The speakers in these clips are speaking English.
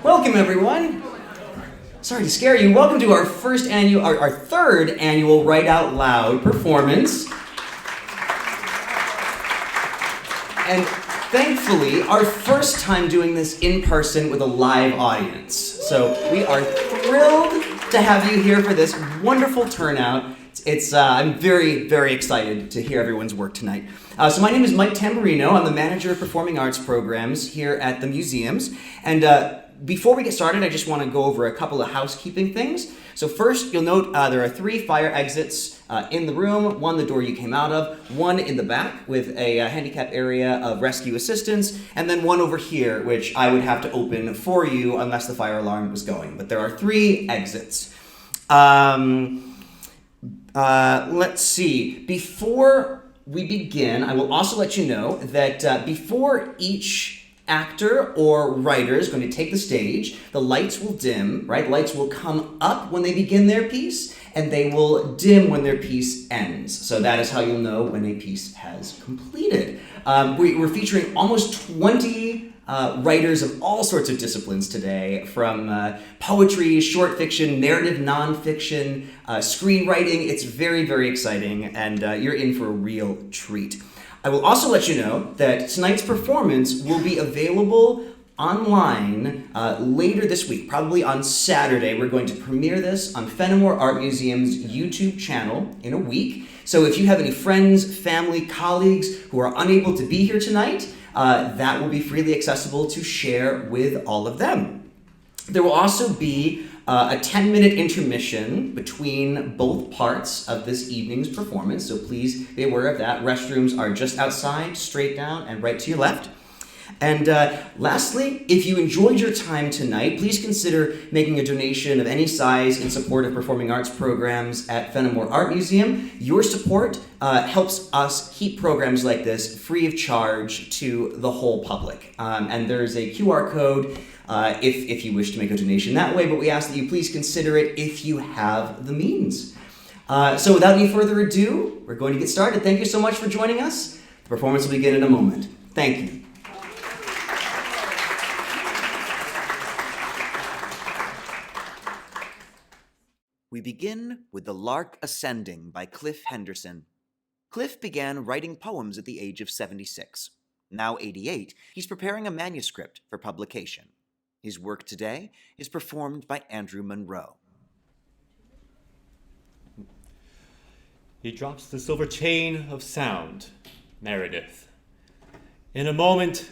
Welcome, everyone. Sorry to scare you. Welcome to our third annual Write Out Loud performance. And thankfully, our first time doing this in person with a live audience. So we are thrilled to have you here for this wonderful turnout. I'm very, very excited to hear everyone's work tonight. So my name is Mike Tamburino. I'm the manager of performing arts programs here at the museums. And before we get started, I just want to go over a couple of housekeeping things. So first, you'll note there are 3 fire exits in the room, one the door you came out of, one in the back with a handicap area of rescue assistance, and then one over here, which I would have to open for you unless the fire alarm was going. But there are 3 exits. Let's see. Before we begin, I will also let you know that before each actor or writer is going to take the stage, the lights will dim, right? Lights will come up when they begin their piece, and they will dim when their piece ends. So that is how you'll know when a piece has completed. We're featuring almost 20 writers of all sorts of disciplines today, from poetry, short fiction, narrative nonfiction, screenwriting. It's very, very exciting, and you're in for a real treat. I will also let you know that tonight's performance will be available online later this week, probably on Saturday. We're going to premiere this on Fenimore Art Museum's YouTube channel in a week. So if you have any friends, family, colleagues who are unable to be here tonight, that will be freely accessible to share with all of them. There will also be a 10-minute intermission between both parts of this evening's performance, so please be aware of that. Restrooms are just outside, straight down, and right to your left. And lastly, if you enjoyed your time tonight, please consider making a donation of any size in support of performing arts programs at Fenimore Art Museum. Your support helps us keep programs like this free of charge to the whole public. And there's a QR code if you wish to make a donation that way, but we ask that you please consider it if you have the means. So without any further ado, we're going to get started. Thank you so much for joining us. The performance will begin in a moment. Thank you. We begin with The Lark Ascending by Cliff Henderson. Cliff began writing poems at the age of 76. Now 88, he's preparing a manuscript for publication. His work today is performed by Andrew Munro. He drops the silver chain of sound, Meredith. In a moment,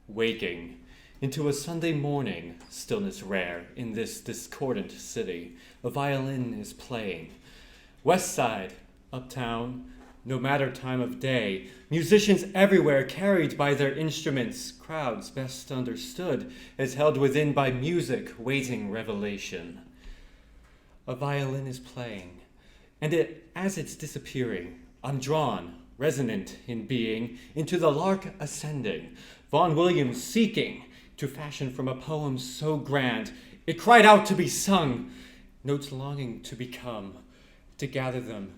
waking, into a Sunday morning, stillness rare in this discordant city, a violin is playing. West side, uptown, no matter time of day, musicians everywhere carried by their instruments, crowds best understood as held within by music waiting revelation. A violin is playing, and as it's disappearing, I'm drawn, resonant in being, into the lark ascending, Vaughan Williams seeking to fashion from a poem so grand, it cried out to be sung, notes longing to become, to gather them,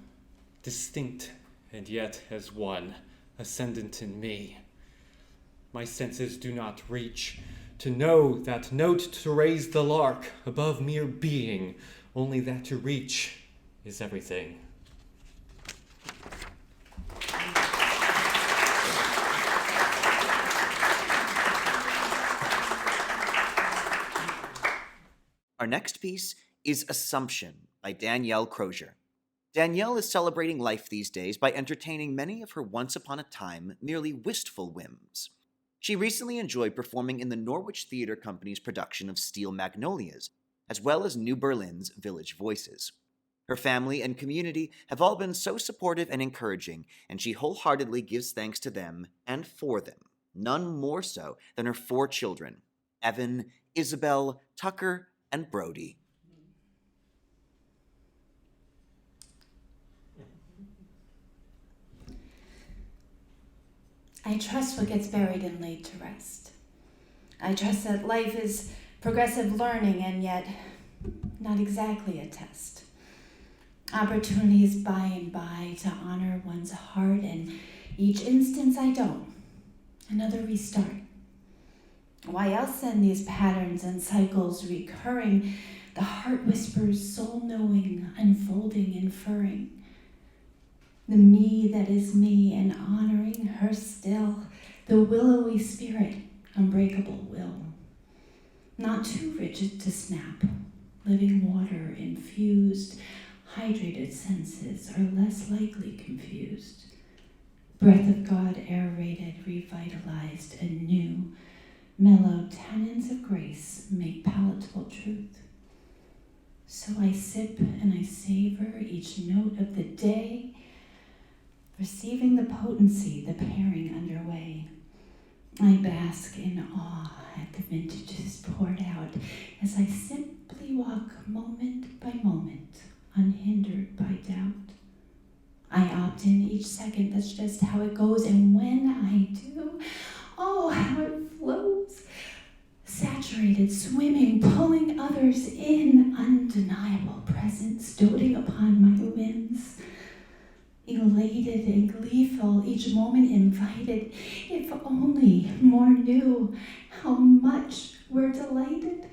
distinct and yet as one, ascendant in me. My senses do not reach to know that note to raise the lark above mere being, only that to reach is everything. Our next piece is Assumption by Danielle Crozier. Danielle is celebrating life these days by entertaining many of her once-upon-a-time, merely wistful whims. She recently enjoyed performing in the Norwich Theatre Company's production of Steel Magnolias, as well as New Berlin's Village Voices. Her family and community have all been so supportive and encouraging, and she wholeheartedly gives thanks to them and for them, none more so than her 4 children, Evan, Isabel, Tucker, and Brody. I trust what gets buried and laid to rest. I trust that life is progressive learning and yet not exactly a test. Opportunities by and by to honor one's heart, and each instance I don't. Another restart. Why else then these patterns and cycles recurring? The heart whispers, soul knowing, unfolding, inferring. The me that is me, and honoring her still. The willowy spirit, unbreakable will. Not too rigid to snap. Living water infused. Hydrated senses are less likely confused. Breath of God aerated, revitalized, anew. Mellow tannins of grace make palatable truth. So I sip and I savor each note of the day, receiving the potency, the pairing underway. I bask in awe at the vintages poured out as I simply walk moment by moment, unhindered by doubt. I opt in each second, that's just how it goes, and when I do, oh, how it flows. Saturated, swimming, pulling others in, undeniable presence, doting upon my whims. Elated and gleeful, each moment invited, if only more knew how much we're delighted.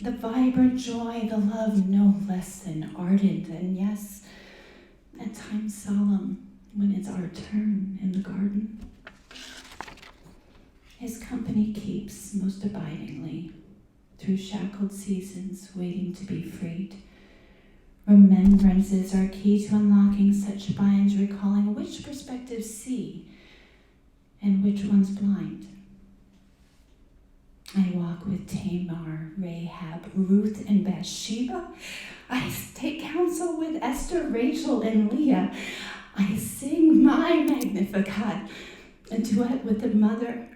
The vibrant joy, the love no less than ardent, and yes, at times solemn when it's our turn in the garden. His company keeps most abidingly through shackled seasons waiting to be freed. Remembrances are key to unlocking such binds, recalling which perspectives see and which ones blind. I walk with Tamar, Rahab, Ruth, and Bathsheba. I take counsel with Esther, Rachel, and Leah. I sing my Magnificat, a duet with the mother,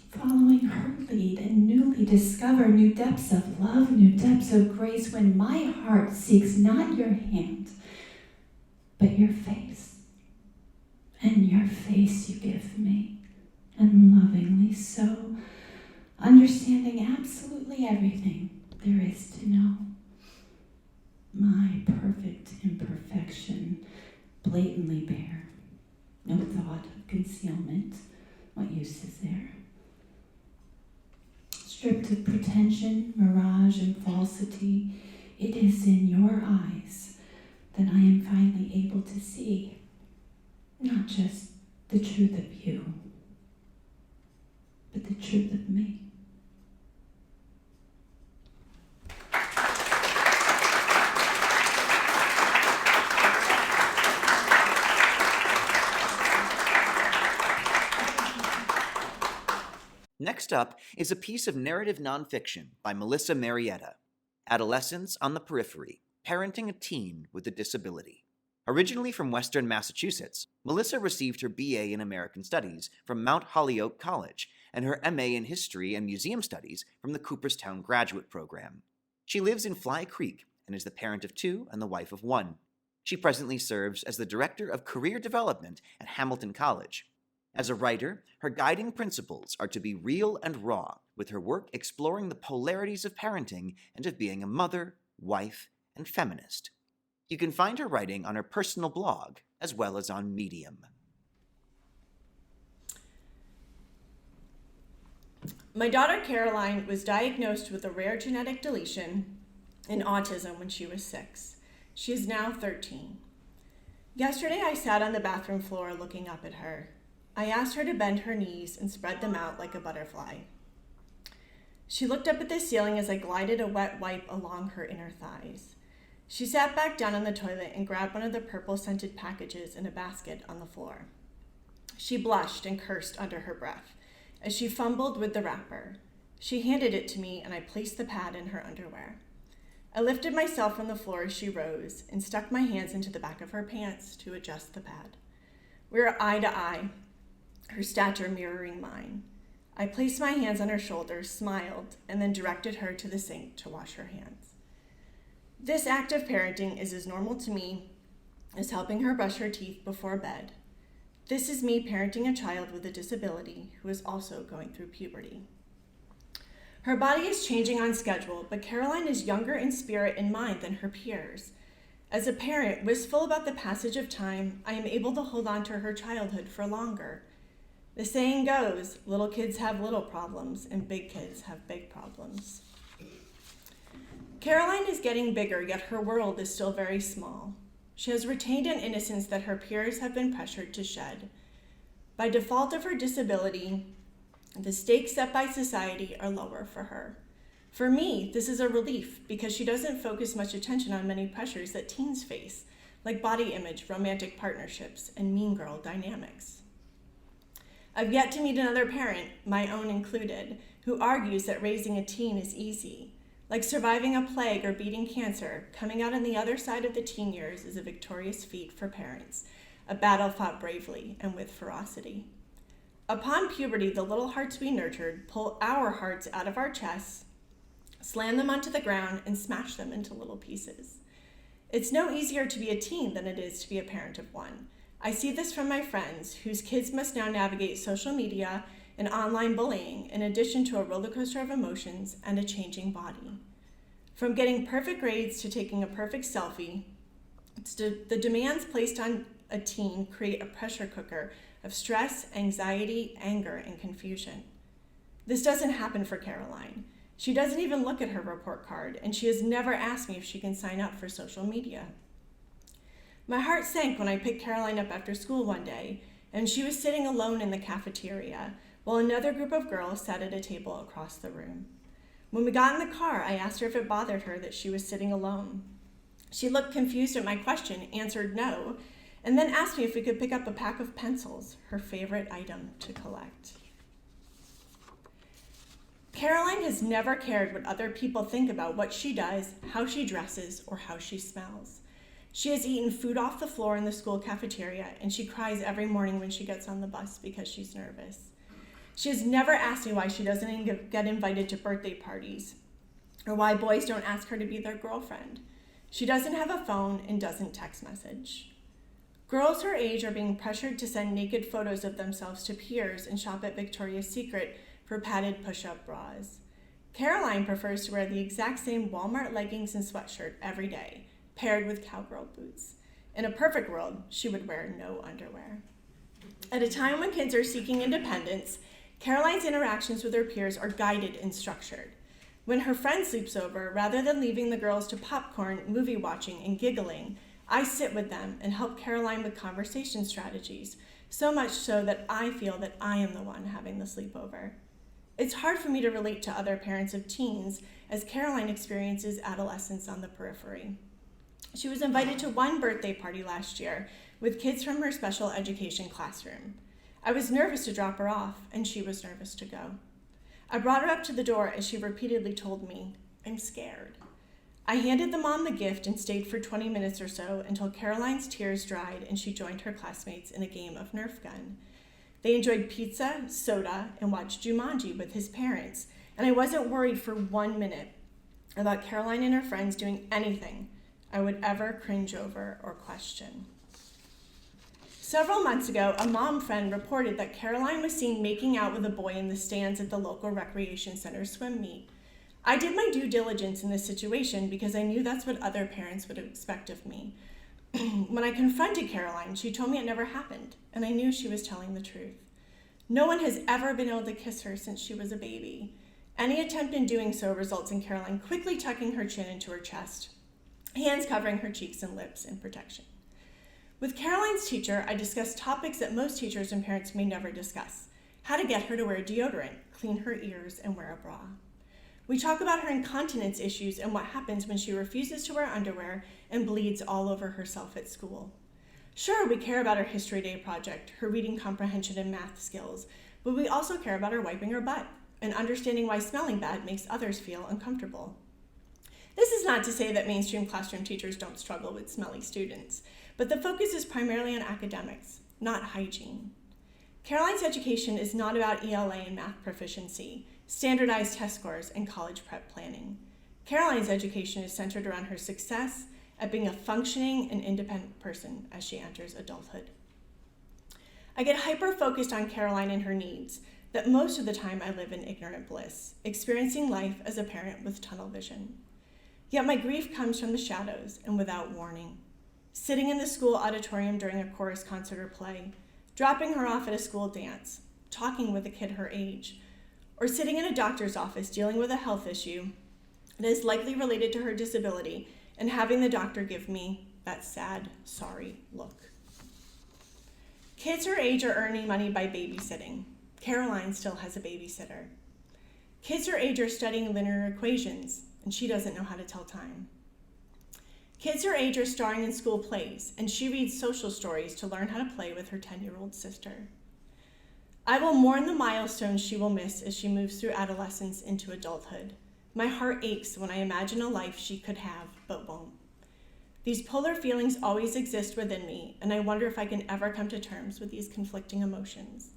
following her lead and newly discover new depths of love, new depths of grace when my heart seeks not your hand, but your face. And your face you give me, and lovingly so, understanding absolutely everything there is to know. My perfect imperfection, blatantly bare, no thought of concealment, what use is there? Stripped of pretension, mirage, and falsity, it is in your eyes that I am finally able to see not just the truth of you, but the truth of me. Next up is a piece of narrative nonfiction by Melissa Marietta, Adolescence on the Periphery, Parenting a Teen with a Disability. Originally from Western Massachusetts, Melissa received her BA in American Studies from Mount Holyoke College and her MA in History and Museum Studies from the Cooperstown Graduate Program. She lives in Fly Creek and is the parent of 2 and the wife of 1. She presently serves as the Director of Career Development at Hamilton College. As a writer, her guiding principles are to be real and raw, with her work exploring the polarities of parenting and of being a mother, wife, and feminist. You can find her writing on her personal blog, as well as on Medium. My daughter Caroline was diagnosed with a rare genetic deletion in autism when she was 6. She is now 13. Yesterday I sat on the bathroom floor looking up at her. I asked her to bend her knees and spread them out like a butterfly. She looked up at the ceiling as I glided a wet wipe along her inner thighs. She sat back down on the toilet and grabbed one of the purple-scented packages in a basket on the floor. She blushed and cursed under her breath as she fumbled with the wrapper. She handed it to me and I placed the pad in her underwear. I lifted myself from the floor as she rose and stuck my hands into the back of her pants to adjust the pad. We were eye to eye, her stature mirroring mine. I placed my hands on her shoulders, smiled, and then directed her to the sink to wash her hands. This act of parenting is as normal to me as helping her brush her teeth before bed. This is me parenting a child with a disability who is also going through puberty. Her body is changing on schedule, but Caroline is younger in spirit and mind than her peers. As a parent wistful about the passage of time, I am able to hold on to her childhood for longer. The saying goes, little kids have little problems and big kids have big problems. Caroline is getting bigger, yet her world is still very small. She has retained an innocence that her peers have been pressured to shed. By default of her disability, the stakes set by society are lower for her. For me, this is a relief because she doesn't focus much attention on many pressures that teens face, like body image, romantic partnerships, and mean girl dynamics. I've yet to meet another parent, my own included, who argues that raising a teen is easy. Like surviving a plague or beating cancer, coming out on the other side of the teen years is a victorious feat for parents, a battle fought bravely and with ferocity. Upon puberty, the little hearts we nurtured pull our hearts out of our chests, slam them onto the ground, and smash them into little pieces. It's no easier to be a teen than it is to be a parent of one. I see this from my friends, whose kids must now navigate social media and online bullying, in addition to a roller coaster of emotions and a changing body. From getting perfect grades to taking a perfect selfie, the demands placed on a teen create a pressure cooker of stress, anxiety, anger, and confusion. This doesn't happen for Caroline. She doesn't even look at her report card, and she has never asked me if she can sign up for social media. My heart sank when I picked Caroline up after school one day, and she was sitting alone in the cafeteria, while another group of girls sat at a table across the room. When we got in the car, I asked her if it bothered her that she was sitting alone. She looked confused at my question, answered no, and then asked me if we could pick up a pack of pencils, her favorite item to collect. Caroline has never cared what other people think about what she does, how she dresses, or how she smells. She has eaten food off the floor in the school cafeteria, and she cries every morning when she gets on the bus because she's nervous. She has never asked me why she doesn't get invited to birthday parties, or why boys don't ask her to be their girlfriend. She doesn't have a phone and doesn't text message. Girls her age are being pressured to send naked photos of themselves to peers and shop at Victoria's Secret for padded push-up bras. Caroline prefers to wear the exact same Walmart leggings and sweatshirt every day, paired with cowgirl boots. In a perfect world, she would wear no underwear. At a time when kids are seeking independence, Caroline's interactions with her peers are guided and structured. When her friend sleeps over, rather than leaving the girls to popcorn, movie watching, and giggling, I sit with them and help Caroline with conversation strategies, so much so that I feel that I am the one having the sleepover. It's hard for me to relate to other parents of teens, as Caroline experiences adolescence on the periphery. She was invited to one birthday party last year with kids from her special education classroom. I was nervous to drop her off, and she was nervous to go. I brought her up to the door as she repeatedly told me, "I'm scared." I handed the mom the gift and stayed for 20 minutes or so until Caroline's tears dried and she joined her classmates in a game of Nerf gun. They enjoyed pizza, soda, and watched Jumanji with his parents, and I wasn't worried for 1 minute about Caroline and her friends doing anything I would ever cringe over or question. Several months ago, a mom friend reported that Caroline was seen making out with a boy in the stands at the local recreation center swim meet. I did my due diligence in this situation because I knew that's what other parents would expect of me. When I confronted Caroline, she told me it never happened, and I knew she was telling the truth. No one has ever been able to kiss her since she was a baby. Any attempt in doing so results in Caroline quickly tucking her chin into her chest, hands covering her cheeks and lips in protection. With Caroline's teacher, I discussed topics that most teachers and parents may never discuss: how to get her to wear deodorant, clean her ears, and wear a bra. We talk about her incontinence issues and what happens when she refuses to wear underwear and bleeds all over herself at school. Sure, we care about her History Day project, her reading comprehension and math skills, but we also care about her wiping her butt and understanding why smelling bad makes others feel uncomfortable. This is not to say that mainstream classroom teachers don't struggle with smelly students, but the focus is primarily on academics, not hygiene. Caroline's education is not about ELA and math proficiency, standardized test scores, and college prep planning. Caroline's education is centered around her success at being a functioning and independent person as she enters adulthood. I get hyper-focused on Caroline and her needs, that most of the time I live in ignorant bliss, experiencing life as a parent with tunnel vision. Yet my grief comes from the shadows and without warning. Sitting in the school auditorium during a chorus concert or play, dropping her off at a school dance, talking with a kid her age, or sitting in a doctor's office dealing with a health issue that is likely related to her disability and having the doctor give me that sad, sorry look. Kids her age are earning money by babysitting. Caroline still has a babysitter. Kids her age are studying linear equations, and she doesn't know how to tell time. Kids her age are starring in school plays, and she reads social stories to learn how to play with her 10-year-old sister. I will mourn the milestones she will miss as she moves through adolescence into adulthood. My heart aches when I imagine a life she could have, but won't. These polar feelings always exist within me, and I wonder if I can ever come to terms with these conflicting emotions.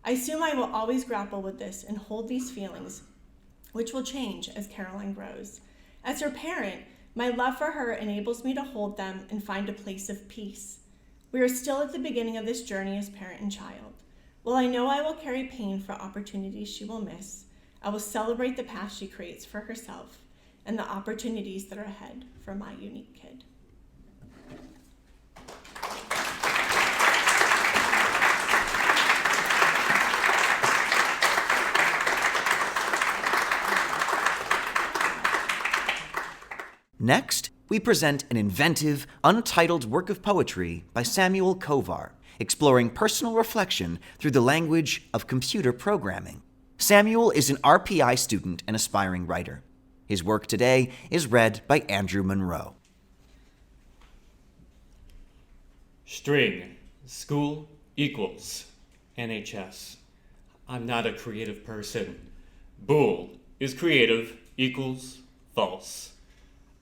I assume I will always grapple with this and hold these feelings, which will change as Caroline grows. As her parent, my love for her enables me to hold them and find a place of peace. We are still at the beginning of this journey as parent and child. While I know I will carry pain for opportunities she will miss, I will celebrate the path she creates for herself and the opportunities that are ahead for my unique kid. Next, we present an inventive, untitled work of poetry by Samuel Kovar, exploring personal reflection through the language of computer programming. Samuel is an RPI student and aspiring writer. His work today is read by Andrew Munro. String, school equals NHS. I'm not a creative person. Bool is creative equals false.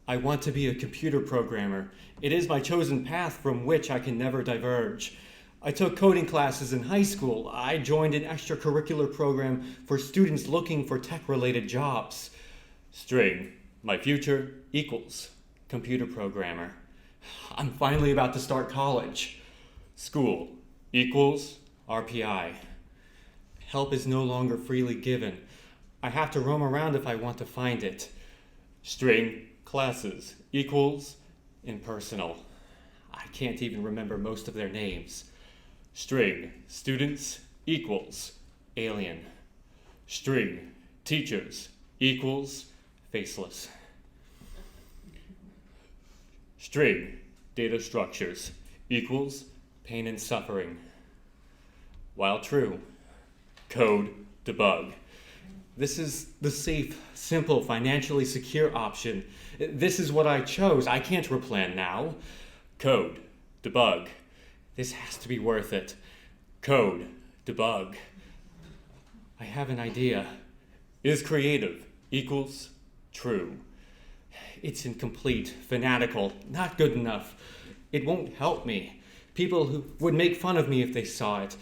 I want to be a computer programmer. It is my chosen path from which I can never diverge. I took coding classes in high school. I joined an extracurricular program for students looking for tech-related jobs. String, my future equals computer programmer. I'm finally about to start college. School equals RPI. Help is no longer freely given. I have to roam around if I want to find it. String, classes equals impersonal. I can't even remember most of their names. String, students equals alien. String, teachers equals faceless. String, data structures equals pain and suffering. While true, code debug. This is the safe, simple, financially secure option. This is what I chose. I can't replan now. Code debug. This has to be worth it. Code debug. I have an idea. Is creative equals true. It's incomplete, fanatical, not good enough. It won't help me. People who would make fun of me if they saw it.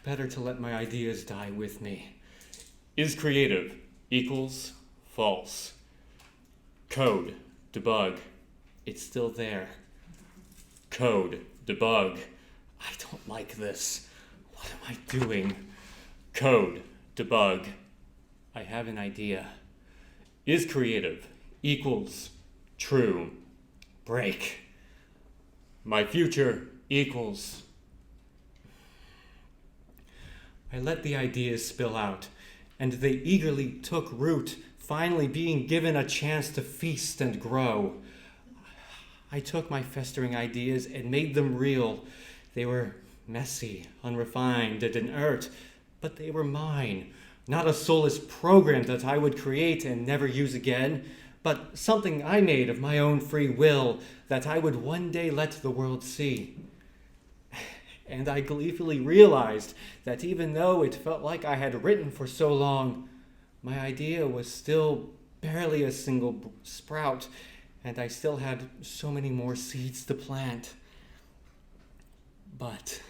Better to let my ideas die with me. Is creative equals false. Code debug. It's still there. Code debug. I don't like this. What am I doing? Code debug. I have an idea. Is creative equals true. Break. My future equals. I let the ideas spill out, and they eagerly took root, finally being given a chance to feast and grow. I took my festering ideas and made them real. They were messy, unrefined, and inert, but they were mine. Not a soulless program that I would create and never use again, but something I made of my own free will that I would one day let the world see. And I gleefully realized that even though it felt like I had written for so long, my idea was still barely a single sprout, and I still had so many more seeds to plant. But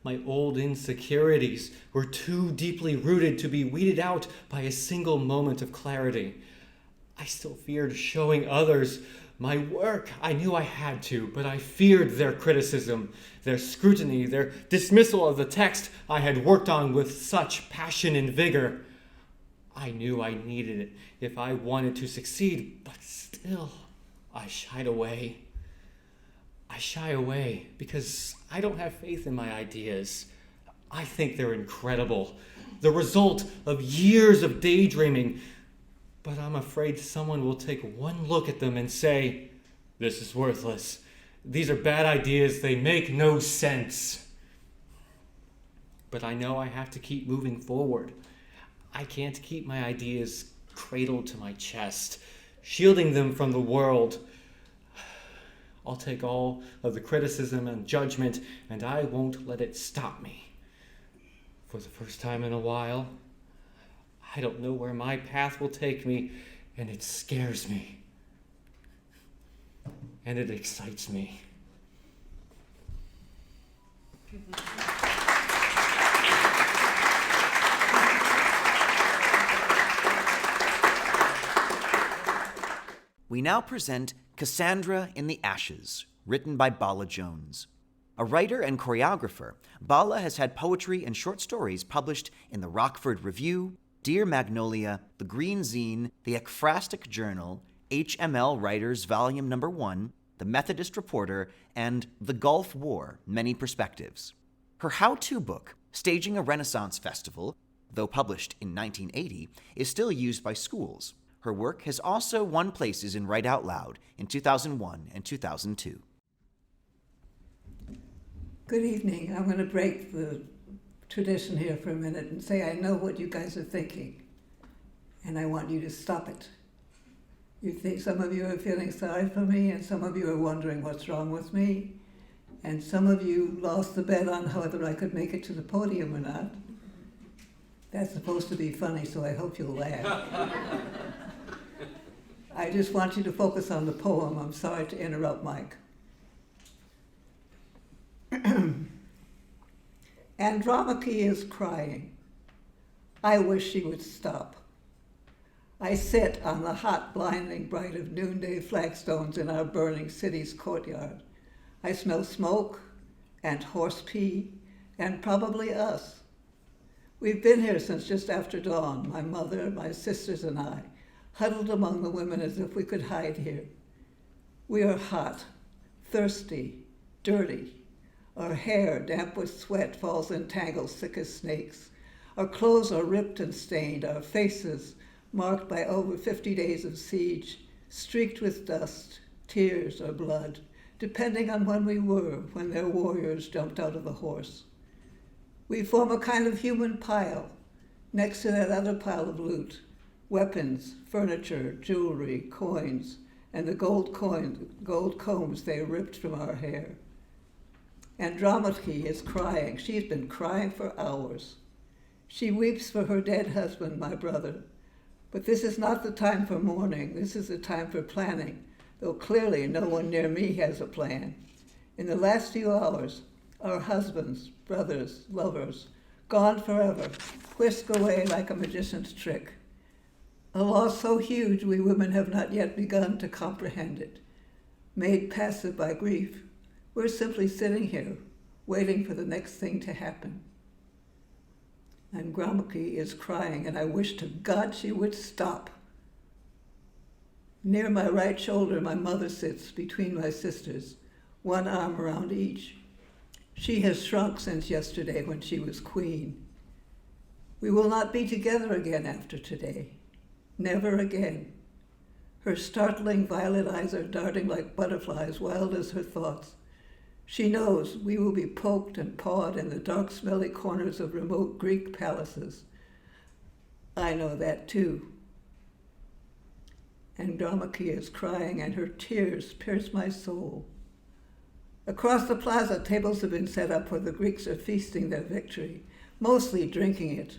my old insecurities were too deeply rooted to be weeded out by a single moment of clarity. I still feared showing others my work. I knew I had to, but I feared their criticism, their scrutiny, their dismissal of the text I had worked on with such passion and vigor. I knew I needed it if I wanted to succeed, but still, I shied away. I shy away because I don't have faith in my ideas. I think they're incredible, the result of years of daydreaming. But I'm afraid someone will take one look at them and say, "This is worthless. These are bad ideas. They make no sense." But I know I have to keep moving forward. I can't keep my ideas cradled to my chest, shielding them from the world. I'll take all of the criticism and judgment, and I won't let it stop me. For the first time in a while, I don't know where my path will take me, and it scares me. And it excites me. We now present Cassandra in the Ashes, written by Bala Jones. A writer and choreographer, Bala has had poetry and short stories published in the Rockford Review, Dear Magnolia, The Green Zine, The Ekphrastic Journal, HML Writers Volume No. 1, The Methodist Reporter, and The Gulf War, Many Perspectives. Her how-to book, Staging a Renaissance Festival, though published in 1980, is still used by schools. Her work has also won places in Write Out Loud in 2001 and 2002. Good evening. I'm going to break the tradition here for a minute and say I know what you guys are thinking, and I want you to stop it. You think some of you are feeling sorry for me, and some of you are wondering what's wrong with me, and some of you lost the bet on whether I could make it to the podium or not. That's supposed to be funny, so I hope you'll laugh. I just want you to focus on the poem. I'm sorry to interrupt, Mike. Andromache is crying. I wish she would stop. I sit on the hot, blinding bright of noonday flagstones in our burning city's courtyard. I smell smoke and horse pee and probably us. We've been here since just after dawn, my mother, my sisters, and I, huddled among the women as if we could hide here. We are hot, thirsty, dirty. Our hair, damp with sweat, falls in tangles thick as snakes. Our clothes are ripped and stained, our faces marked by over 50 days of siege, streaked with dust, tears, or blood, depending on when we were, when their warriors jumped out of the horse. We form a kind of human pile, next to that other pile of loot, weapons, furniture, jewelry, coins, and the gold combs they ripped from our hair. Andromache is crying. She's been crying for hours. She weeps for her dead husband, my brother. But this is not the time for mourning. This is the time for planning, though clearly no one near me has a plan. In the last few hours, our husbands, brothers, lovers, gone forever, whisk away like a magician's trick. A loss so huge we women have not yet begun to comprehend it. Made passive by grief, we're simply sitting here, waiting for the next thing to happen. Andromache is crying, and I wish to God she would stop. Near my right shoulder, my mother sits between my sisters, one arm around each. She has shrunk since yesterday when she was queen. We will not be together again after today. Never again. Her startling violet eyes are darting like butterflies, wild as her thoughts. She knows we will be poked and pawed in the dark, smelly corners of remote Greek palaces. I know that too. Andromache is crying, and her tears pierce my soul. Across the plaza, tables have been set up where the Greeks are feasting their victory, mostly drinking it.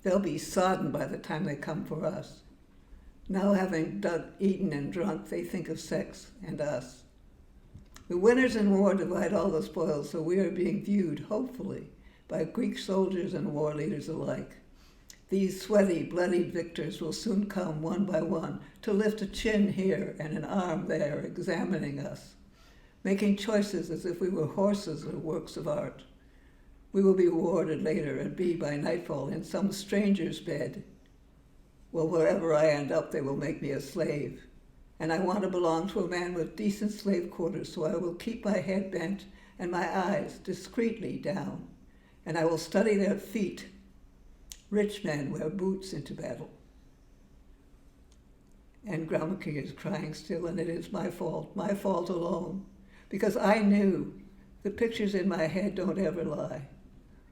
They'll be sodden by the time they come for us. Now having eaten and drunk, they think of sex and us. The winners in war divide all the spoils, so we are being viewed, hopefully, by Greek soldiers and war leaders alike. These sweaty, bloodied victors will soon come one by one to lift a chin here and an arm there, examining us, making choices as if we were horses or works of art. We will be rewarded later and be, by nightfall, in some stranger's bed. Well, wherever I end up, they will make me a slave. And I want to belong to a man with decent slave quarters, so I will keep my head bent and my eyes discreetly down. and I will study their feet. Rich men wear boots into battle. And Grammachi is crying still, and it is my fault alone, because I knew the pictures in my head don't ever lie.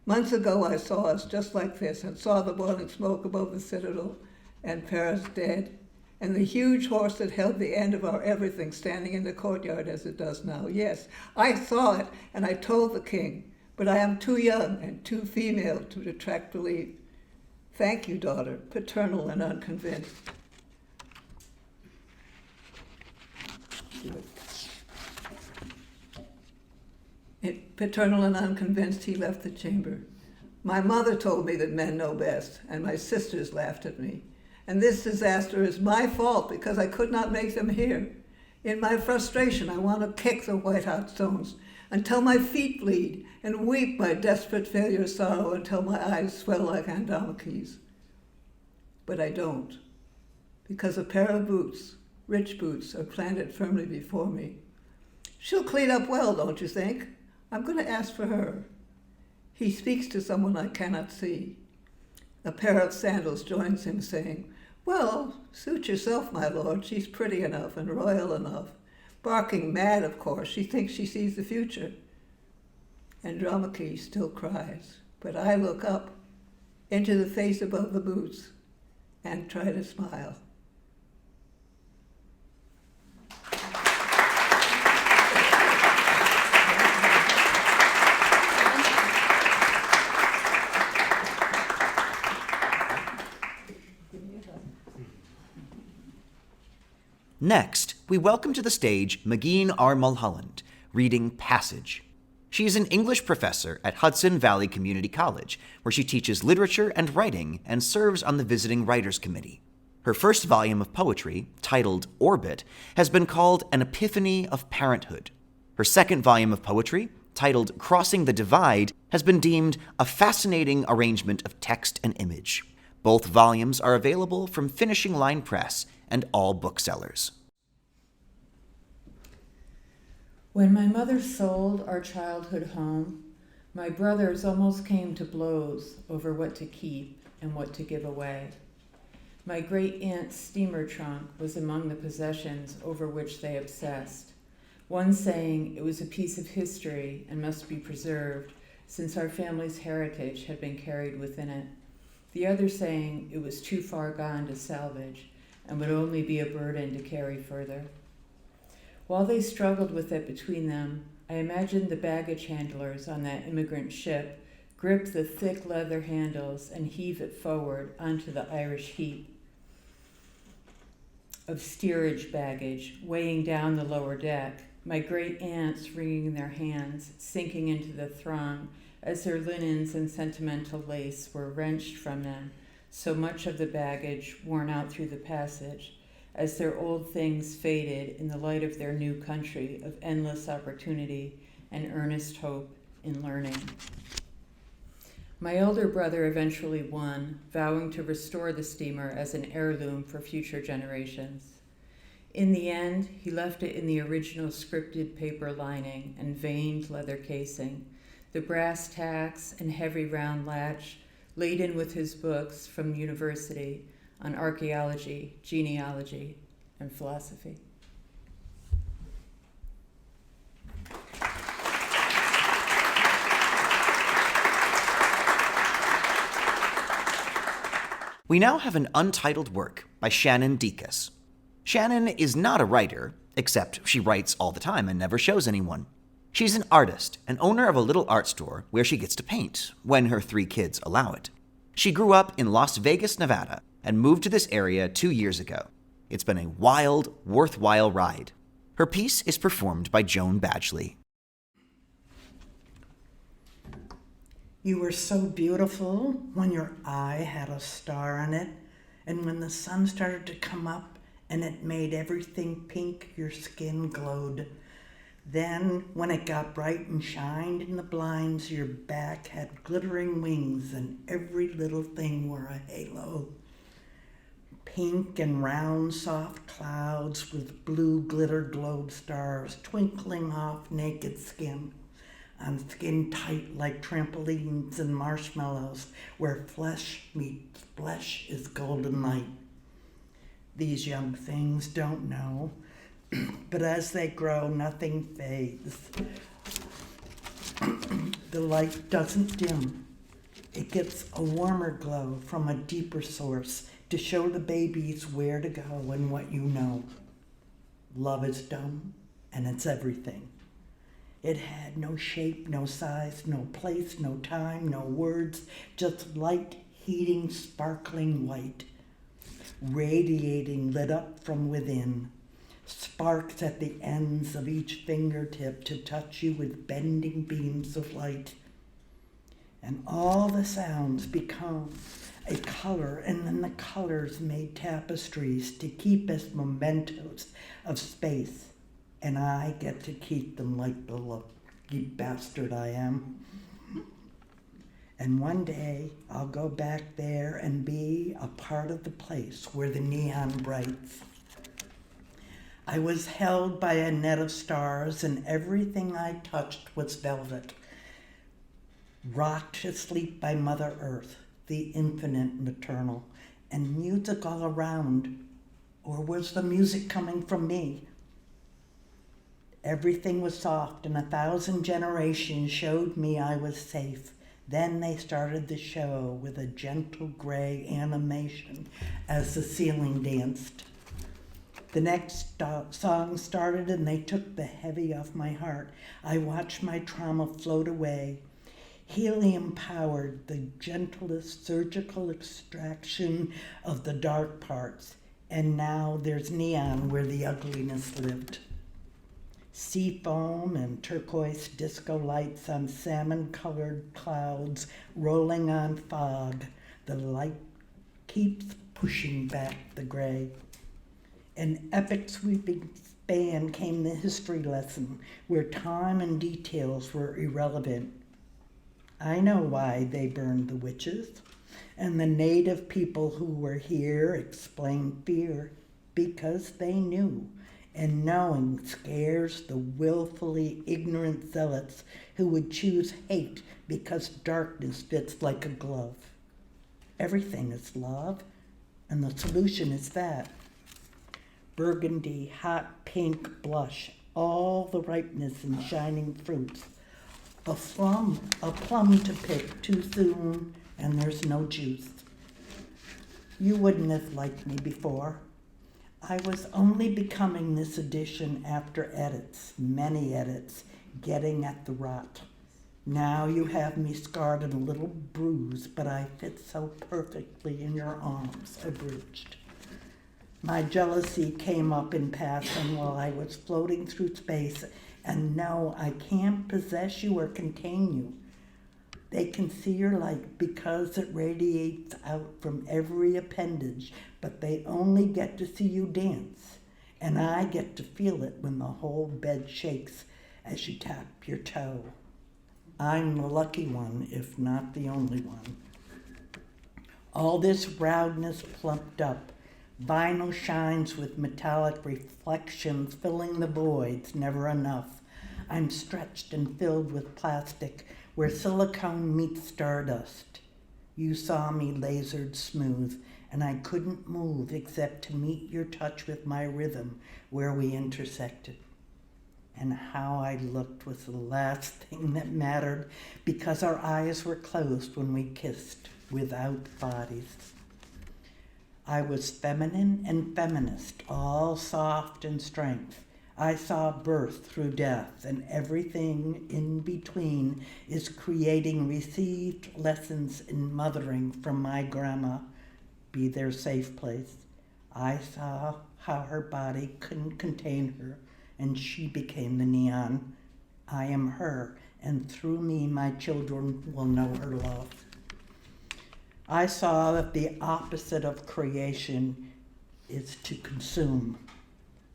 Months ago I saw us just like this, and saw the boiling smoke above the citadel, and Paris dead, and the huge horse that held the end of our everything standing in the courtyard as it does now. Yes, I saw it, and I told the king, but I am too young and too female to attract belief. Thank you, daughter, paternal and unconvinced. Paternal and unconvinced, he left the chamber. My mother told me that men know best, and my sisters laughed at me. And this disaster is my fault because I could not make them hear. In my frustration, I want to kick the white-hot stones until my feet bleed and weep my desperate failure sorrow until my eyes swell like Andromache's. But I don't, because a pair of boots, rich boots, are planted firmly before me. She'll clean up well, don't you think? I'm going to ask for her. He speaks to someone I cannot see. A pair of sandals joins him, saying, well, suit yourself, my lord. She's pretty enough and royal enough. Barking mad, of course. She thinks she sees the future. Andromache still cries, but I look up into the face above the boots and try to smile. Next, we welcome to the stage Megeen R Mulholland, reading Passage. She is an English professor at Hudson Valley Community College, where she teaches literature and writing and serves on the Visiting Writers Committee. Her first volume of poetry, titled Orbit, has been called An Epiphany of Parenthood. Her second volume of poetry, titled Crossing the Divide, has been deemed a fascinating arrangement of text and image. Both volumes are available from Finishing Line Press and all booksellers. When my mother sold our childhood home, my brothers almost came to blows over what to keep and what to give away. My great-aunt's steamer trunk was among the possessions over which they obsessed, one saying it was a piece of history and must be preserved since our family's heritage had been carried within it, the other saying it was too far gone to salvage and would only be a burden to carry further. While they struggled with it between them, I imagined the baggage handlers on that immigrant ship grip the thick leather handles and heave it forward onto the Irish heap of steerage baggage weighing down the lower deck, my great aunts wringing their hands, sinking into the throng as their linens and sentimental lace were wrenched from them, so much of the baggage worn out through the passage, as their old things faded in the light of their new country of endless opportunity and earnest hope in learning. My elder brother eventually won, vowing to restore the steamer as an heirloom for future generations. In the end, he left it in the original scripted paper lining and veined leather casing, the brass tacks and heavy round latch laden with his books from university on archaeology, genealogy, and philosophy. We now have an untitled work by Shannon Dicus. Shannon is not a writer, except she writes all the time and never shows anyone. She's an artist and owner of a little art store where she gets to paint, when her 3 kids allow it. She grew up in Las Vegas, Nevada, and moved to this area 2 years ago. It's been a wild, worthwhile ride. Her piece is performed by Joan Badgley. You were so beautiful when your eye had a star on it, and when the sun started to come up and it made everything pink, your skin glowed. Then, when it got bright and shined in the blinds, your back had glittering wings and every little thing wore a halo. Pink and round soft clouds with blue glitter globe stars twinkling off naked skin. on skin tight like trampolines and marshmallows, where flesh meets flesh is golden light. These young things don't know, but as they grow, nothing fades. The light doesn't dim. It gets a warmer glow from a deeper source to show the babies where to go and what you know. Love is dumb, and it's everything. It had no shape, no size, no place, no time, no words, just light, heating, sparkling white, radiating, lit up from within, sparks at the ends of each fingertip to touch you with bending beams of light. And all the sounds become a color, and then the colors made tapestries to keep as mementos of space. And I get to keep them like the lucky bastard I am. And one day I'll go back there and be a part of the place where the neon brights. I was held by a net of stars, and everything I touched was velvet, rocked to sleep by Mother Earth, the infinite maternal, and music all around. Or was the music coming from me? Everything was soft, and 1,000 generations showed me I was safe. Then they started the show with a gentle gray animation as the ceiling danced. The next song started, and they took the heavy off my heart. I watched my trauma float away. Helium-powered, the gentlest surgical extraction of the dark parts. And now there's neon where the ugliness lived. Sea foam and turquoise disco lights on salmon-colored clouds rolling on fog. The light keeps pushing back the gray. An epic sweeping span came the history lesson, where time and details were irrelevant. I know why they burned the witches, and the native people who were here explained fear, because they knew. And knowing scares the willfully ignorant zealots who would choose hate because darkness fits like a glove. Everything is love, and the solution is that. Burgundy, hot pink blush, all the ripeness and shining fruits. A plum to pick too soon, and there's no juice. You wouldn't have liked me before. I was only becoming this edition after edits, many edits, getting at the rot. Now you have me scarred and a little bruised, but I fit so perfectly in your arms, abridged. My jealousy came up in passing while I was floating through space, and no, I can't possess you or contain you. They can see your light because it radiates out from every appendage, but they only get to see you dance, and I get to feel it when the whole bed shakes as you tap your toe. I'm the lucky one, if not the only one. All this roundness plumped up. Vinyl shines with metallic reflections, filling the voids, never enough. I'm stretched and filled with plastic, where silicone meets stardust. You saw me lasered smooth, and I couldn't move except to meet your touch with my rhythm where we intersected. And how I looked was the last thing that mattered, because our eyes were closed when we kissed, without bodies. I was feminine and feminist, all soft and strength. I saw birth through death, and everything in between is creating received lessons in mothering from my grandma, be their safe place. I saw how her body couldn't contain her, and she became the neon. I am her, and through me my children will know her love. I saw that the opposite of creation is to consume.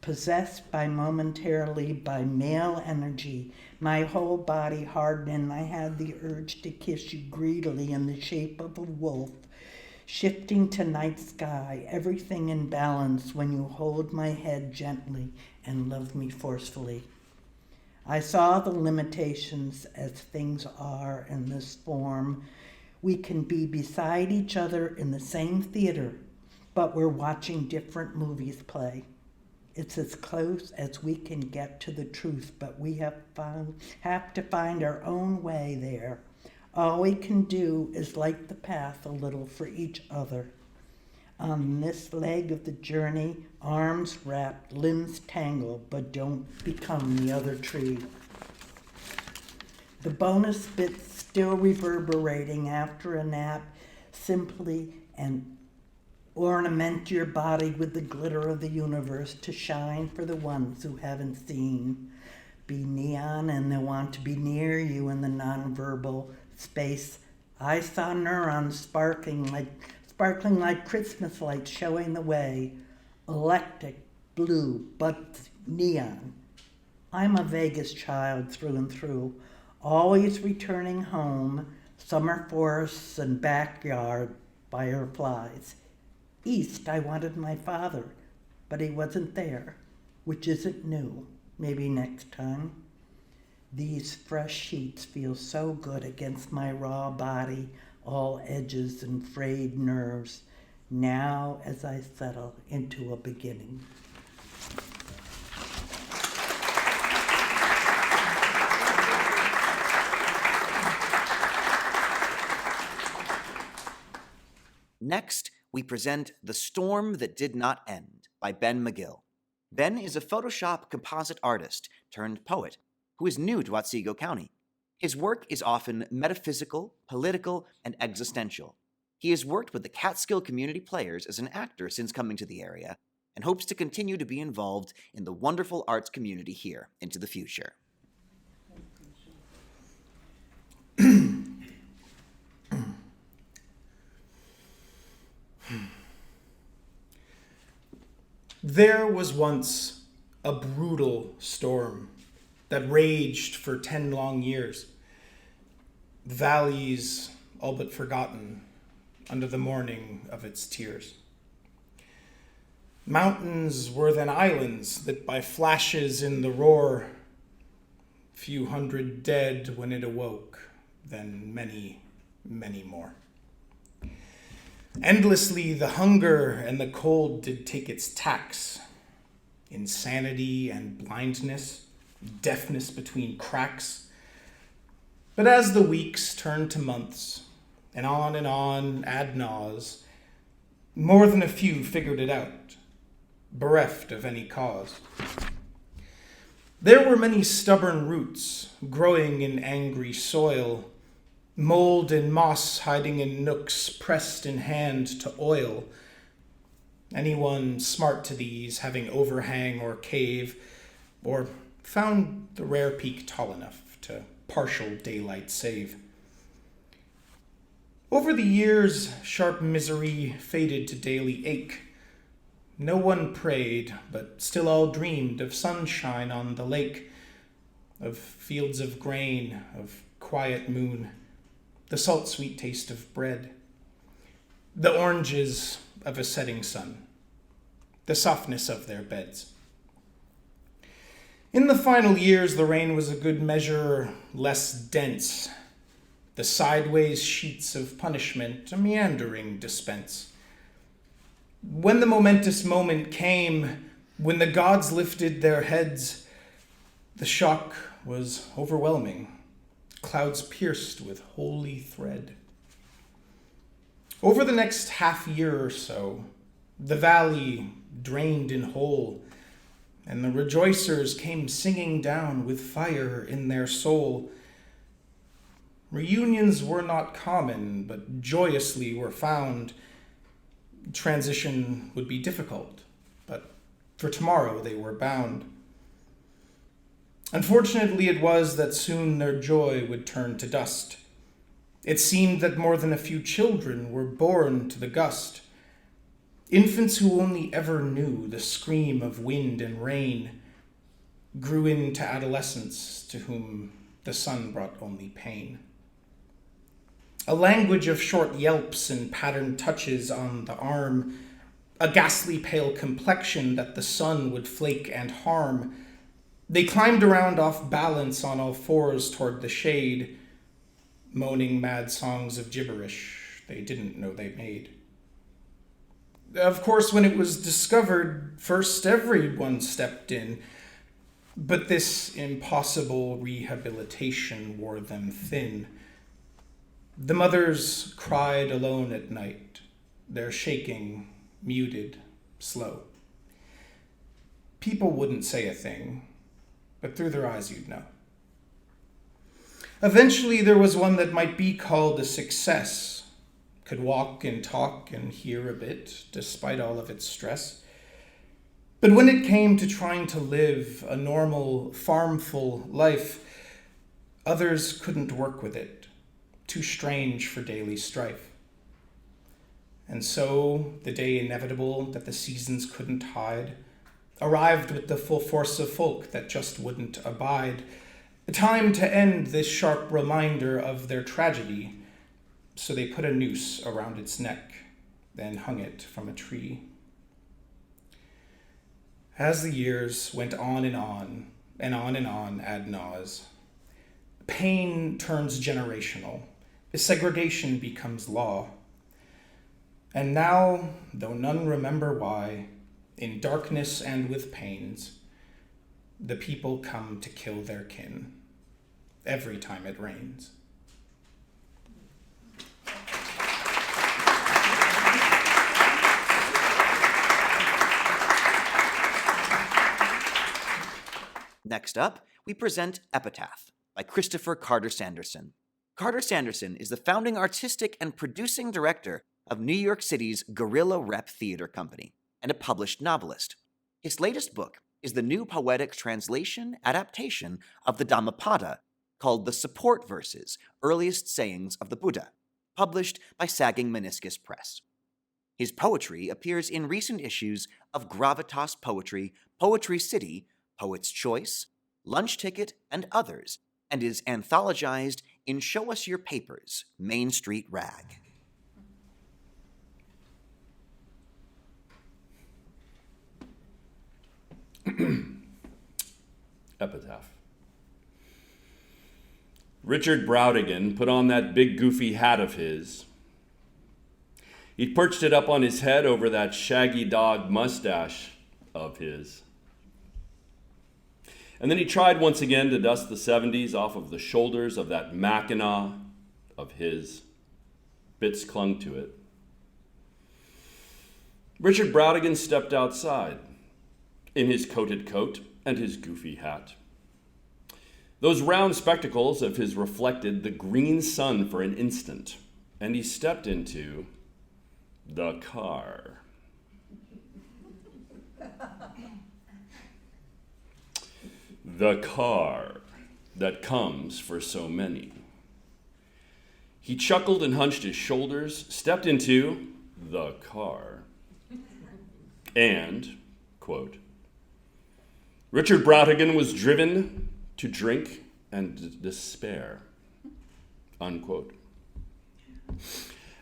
Possessed momentarily by male energy, my whole body hardened, and I had the urge to kiss you greedily in the shape of a wolf, shifting to night sky, everything in balance when you hold my head gently and love me forcefully. I saw the limitations as things are in this form. We can be beside each other in the same theater, but we're watching different movies play. It's as close as we can get to the truth, but we have to find our own way there. All we can do is light the path a little for each other. On this leg of the journey, arms wrapped, limbs tangled, but don't become the other tree. The bonus bits still reverberating after a nap, simply and ornament your body with the glitter of the universe to shine for the ones who haven't seen. Be neon and they want to be near you in the nonverbal space. I saw neurons sparkling like Christmas lights showing the way. Electric, blue, but neon. I'm a Vegas child through and through, always returning home, summer forests and backyard fireflies. East, I wanted my father, but he wasn't there, which isn't new. Maybe next time. These fresh sheets feel so good against my raw body, all edges and frayed nerves, now as I settle into a beginning. Next, we present The Storm That Did Not End by Ben McGill. Ben is a Photoshop composite artist turned poet who is new to Otsego County. His work is often metaphysical, political, and existential. He has worked with the Catskill Community Players as an actor since coming to the area and hopes to continue to be involved in the wonderful arts community here into the future. There was once a brutal storm that raged for 10 long years. Valleys all but forgotten under the mourning of its tears. Mountains were then islands lit by flashes in the roar. Few hundred dead when it awoke, then many, many more. Endlessly the hunger and the cold did take its tax. Insanity and blindness, deafness between cracks. But as the weeks turned to months, and on ad nause, more than a few figured it out, bereft of any cause. There were many stubborn roots growing in angry soil, mold and moss hiding in nooks pressed in hand to oil. Anyone smart to these having overhang or cave, or found the rare peak tall enough to partial daylight save. Over the years, sharp misery faded to daily ache. No one prayed, but still all dreamed of sunshine on the lake, of fields of grain, of quiet moon, the salt-sweet taste of bread, the oranges of a setting sun, the softness of their beds. In the final years, the rain was a good measure less dense, the sideways sheets of punishment a meandering dispense. When the momentous moment came, when the gods lifted their heads, the shock was overwhelming. Clouds pierced with holy thread. Over the next half year or so, the valley drained in whole, and the rejoicers came singing down with fire in their soul. Reunions were not common, but joyously were found. Transition would be difficult, but for tomorrow they were bound. Unfortunately, it was that soon their joy would turn to dust. It seemed that more than a few children were born to the gust. Infants who only ever knew the scream of wind and rain grew into adolescents to whom the sun brought only pain. A language of short yelps and patterned touches on the arm, a ghastly pale complexion that the sun would flake and harm. They climbed around off balance on all fours toward the shade, moaning mad songs of gibberish they didn't know they made. Of course, when it was discovered, first everyone stepped in, but this impossible rehabilitation wore them thin. The mothers cried alone at night, their shaking muted, slow. People wouldn't say a thing, but through their eyes you'd know. Eventually there was one that might be called a success, could walk and talk and hear a bit, despite all of its stress. But when it came to trying to live a normal, farmful life, others couldn't work with it, too strange for daily strife. And so, the day inevitable that the seasons couldn't hide arrived with the full force of folk that just wouldn't abide. Time to end this sharp reminder of their tragedy, so they put a noose around its neck, then hung it from a tree. As the years went on and on, and on and on ad nauseam, pain turns generational. Segregation becomes law. And now, though none remember why, in darkness and with pains, the people come to kill their kin every time it rains. Next up, we present Epitaph by Christopher Carter Sanderson. Carter Sanderson is the founding artistic and producing director of New York City's Guerrilla Rep Theater Company and a published novelist. His latest book is the new poetic translation adaptation of the Dhammapada called The Support Verses, Earliest Sayings of the Buddha, published by Sagging Meniscus Press. His poetry appears in recent issues of Gravitas Poetry, Poetry City, Poet's Choice, Lunch Ticket, and others, and is anthologized in Show Us Your Papers, Main Street Rag. Epitaph. Richard Browdigan put on that big goofy hat of his. He perched it up on his head over that shaggy dog mustache of his. And then he tried once again to dust the 70s off of the shoulders of that Mackinac of his. Bits clung to it. Richard Browdigan stepped outside in his coated coat and his goofy hat. Those round spectacles of his reflected the green sun for an instant, and he stepped into the car. The car that comes for so many. He chuckled and hunched his shoulders, stepped into the car, and, quote, Richard Browdigan was driven to drink and despair, unquote.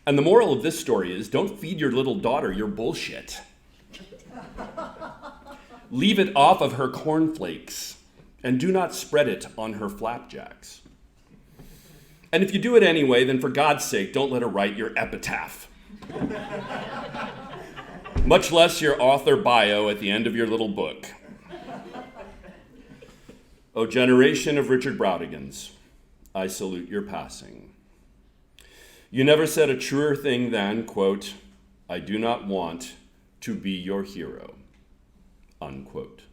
And the moral of this story is, don't feed your little daughter your bullshit. Leave it off of her cornflakes, and do not spread it on her flapjacks. And if you do it anyway, then for God's sake, don't let her write your epitaph. Much less your author bio at the end of your little book. O generation of Richard Browdigans, I salute your passing. You never said a truer thing than, quote, I do not want to be your hero, unquote.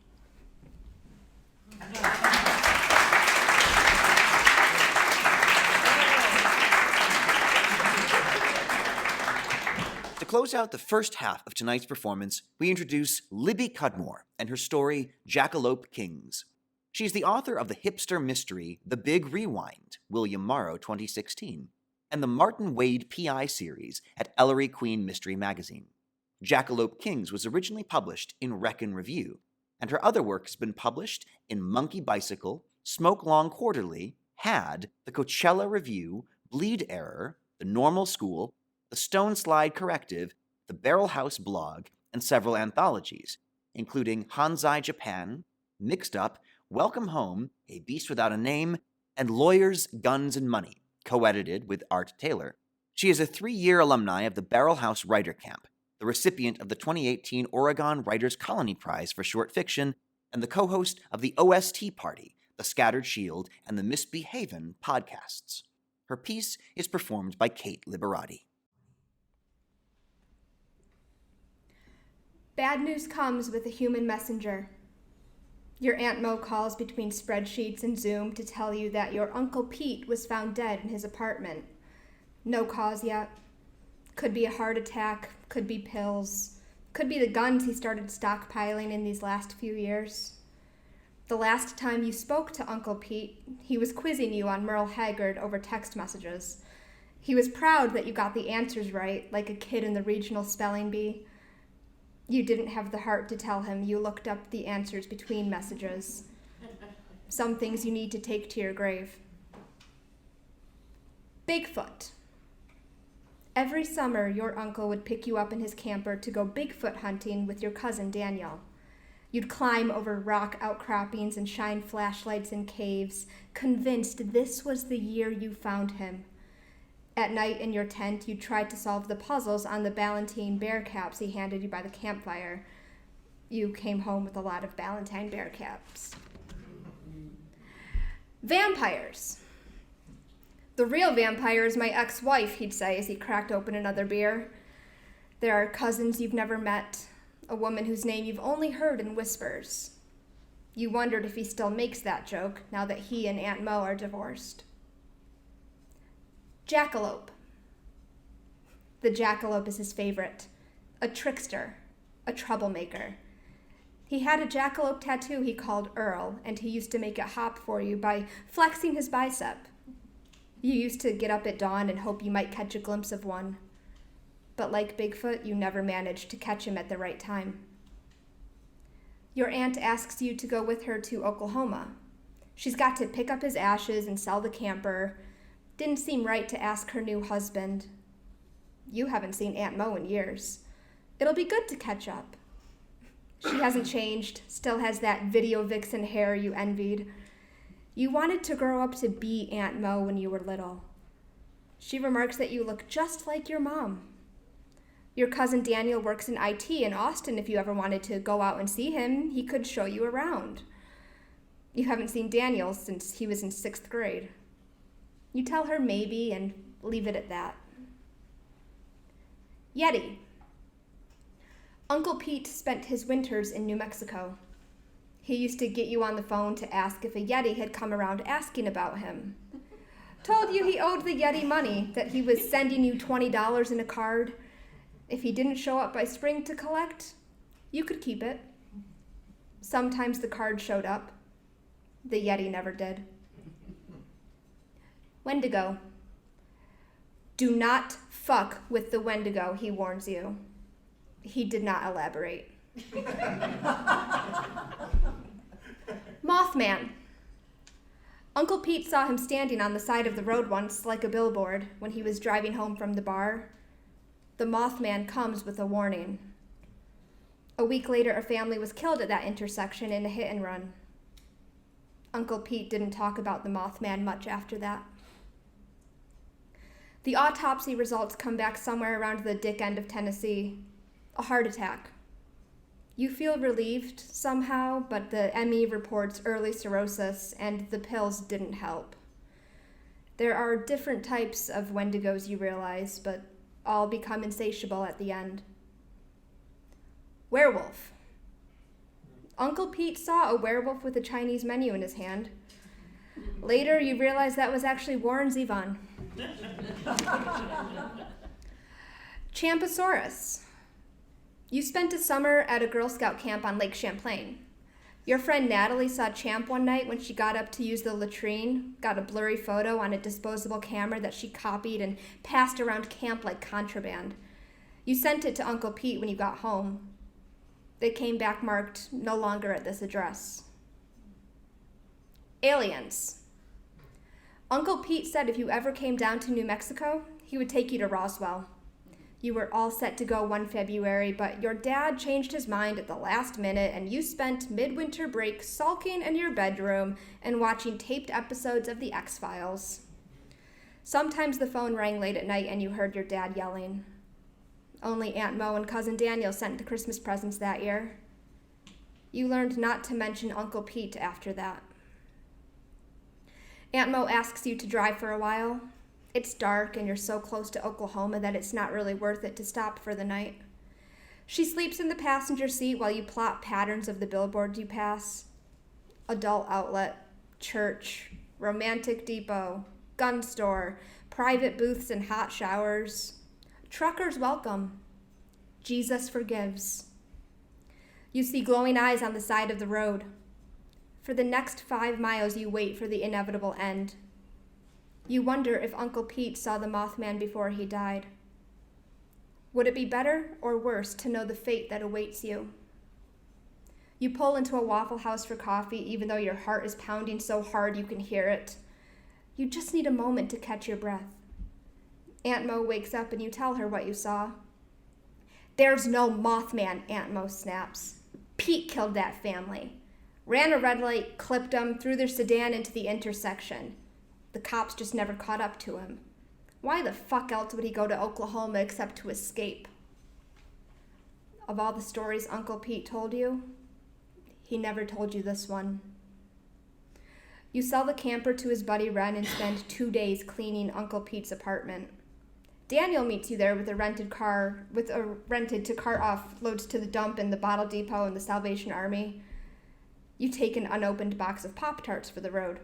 To close out the first half of tonight's performance, we introduce Libby Cudmore and her story, Jackalope Kings. She's the author of the hipster mystery, The Big Rewind, William Morrow 2016, and the Martin Wade PI series at Ellery Queen Mystery Magazine. Jackalope Kings was originally published in Wreck-N Review, and her other work has been published in Monkey Bicycle, Smoke Long Quarterly, Had, the Coachella Review, Bleed Error, The Normal School, the Stone Slide Corrective, the Barrel House Blog, and several anthologies, including Hanzai Japan, Mixed Up, Welcome Home, A Beast Without a Name, and Lawyers, Guns, and Money, co-edited with Art Taylor. She is a 3-year alumni of the Barrel House Writer Camp, the recipient of the 2018 Oregon Writers Colony Prize for Short Fiction, and the co-host of the OST Party, the Scattered Shield, and the Misbehaven podcasts. Her piece is performed by Kate Liberati. Bad news comes with a human messenger. Your Aunt Mo calls between spreadsheets and Zoom to tell you that your Uncle Pete was found dead in his apartment. No cause yet. Could be a heart attack, could be pills, could be the guns he started stockpiling in these last few years. The last time you spoke to Uncle Pete, he was quizzing you on Merle Haggard over text messages. He was proud that you got the answers right, like a kid in the regional spelling bee. You didn't have the heart to tell him you looked up the answers between messages. Some things you need to take to your grave. Bigfoot. Every summer, your uncle would pick you up in his camper to go Bigfoot hunting with your cousin Danielle. You'd climb over rock outcroppings and shine flashlights in caves, convinced this was the year you found him. At night in your tent, you tried to solve the puzzles on the Ballantine bear caps he handed you by the campfire. You came home with a lot of Ballantine bear caps. Vampires. The real vampire is my ex-wife, he'd say as he cracked open another beer. There are cousins you've never met, a woman whose name you've only heard in whispers. You wondered if he still makes that joke now that he and Aunt Mo are divorced. Jackalope. The jackalope is his favorite. A trickster, a troublemaker. He had a jackalope tattoo he called Earl, and he used to make it hop for you by flexing his bicep. You used to get up at dawn and hope you might catch a glimpse of one. But like Bigfoot, you never managed to catch him at the right time. Your aunt asks you to go with her to Oklahoma. She's got to pick up his ashes and sell the camper. Didn't seem right to ask her new husband. You haven't seen Aunt Mo in years. It'll be good to catch up. She hasn't changed, still has that video vixen hair you envied. You wanted to grow up to be Aunt Mo when you were little. She remarks that you look just like your mom. Your cousin Daniel works in IT in Austin. If you ever wanted to go out and see him, he could show you around. You haven't seen Daniel since he was in 6th grade. You tell her maybe and leave it at that. Yeti. Uncle Pete spent his winters in New Mexico. He used to get you on the phone to ask if a Yeti had come around asking about him. Told you he owed the Yeti money, that he was sending you $20 in a card. If he didn't show up by spring to collect, you could keep it. Sometimes the card showed up. The Yeti never did. Wendigo. Do not fuck with the Wendigo, he warns you. He did not elaborate. Mothman. Uncle Pete saw him standing on the side of the road once, like a billboard, when he was driving home from the bar. The Mothman comes with a warning. A week later, a family was killed at that intersection in a hit and run. Uncle Pete didn't talk about the Mothman much after that. The autopsy results come back somewhere around the dick end of Tennessee. A heart attack. You feel relieved somehow, but the ME reports early cirrhosis, and the pills didn't help. There are different types of Wendigos, you realize, but all become insatiable at the end. Werewolf. Uncle Pete saw a werewolf with a Chinese menu in his hand. Later, you realize that was actually Warren Zevon. Champsosaurus. You spent a summer at a Girl Scout camp on Lake Champlain. Your friend Natalie saw Champ one night when she got up to use the latrine, got a blurry photo on a disposable camera that she copied and passed around camp like contraband. You sent it to Uncle Pete when you got home. They came back marked, no longer at this address. Aliens. Uncle Pete said if you ever came down to New Mexico, he would take you to Roswell. You were all set to go one February, but your dad changed his mind at the last minute, and you spent midwinter break sulking in your bedroom and watching taped episodes of The X-Files. Sometimes the phone rang late at night and you heard your dad yelling. Only Aunt Mo and Cousin Danielle sent the Christmas presents that year. You learned not to mention Uncle Pete after that. Aunt Mo asks you to drive for a while. It's dark and you're so close to Oklahoma that it's not really worth it to stop for the night. She sleeps in the passenger seat while you plot patterns of the billboards you pass. Adult outlet, church, romantic depot, gun store, private booths and hot showers. Truckers welcome. Jesus forgives. You see glowing eyes on the side of the road. For the next 5 miles, you wait for the inevitable end. You wonder if Uncle Pete saw the Mothman before he died. Would it be better or worse to know the fate that awaits you? You pull into a Waffle House for coffee, even though your heart is pounding so hard you can hear it. You just need a moment to catch your breath. Aunt Mo wakes up and you tell her what you saw. There's no Mothman, Aunt Mo snaps. Pete killed that family. Ran a red light, clipped them, threw their sedan into the intersection. The cops just never caught up to him. Why the fuck else would he go to Oklahoma except to escape? Of all the stories Uncle Pete told you, he never told you this one. You sell the camper to his buddy Ren and spend 2 days cleaning Uncle Pete's apartment. Danielle meets you there with a rented to cart off loads to the dump in the bottle depot and the Salvation Army. You take an unopened box of Pop-Tarts for the road.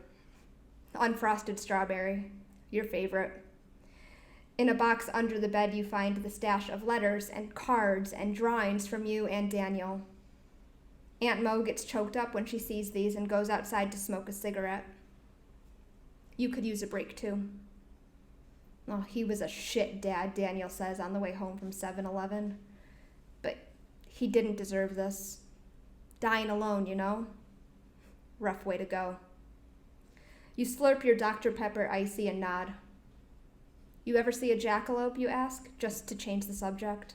Unfrosted strawberry, your favorite. In a box under the bed, you find the stash of letters and cards and drawings from you and Danielle. Aunt Mo gets choked up when she sees these and goes outside to smoke a cigarette. You could use a break, too. Oh, he was a shit dad, Danielle says on the way home from 7-Eleven. But he didn't deserve this. Dying alone, you know? Rough way to go. You slurp your Dr. Pepper icy and nod. You ever see a jackalope, you ask, just to change the subject?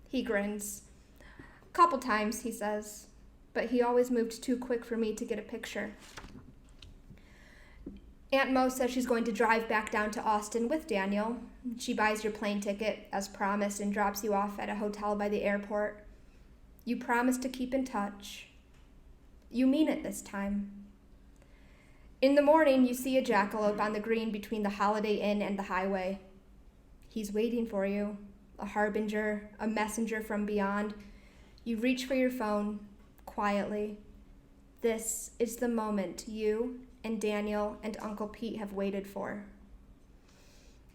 He grins. Couple times, he says, but he always moved too quick for me to get a picture. Aunt Mo says she's going to drive back down to Austin with Danielle. She buys your plane ticket, as promised, and drops you off at a hotel by the airport. You promise to keep in touch. You mean it this time. In the morning, you see a jackalope on the green between the Holiday Inn and the highway. He's waiting for you, a harbinger, a messenger from beyond. You reach for your phone, quietly. This is the moment you and Danielle and Uncle Pete have waited for.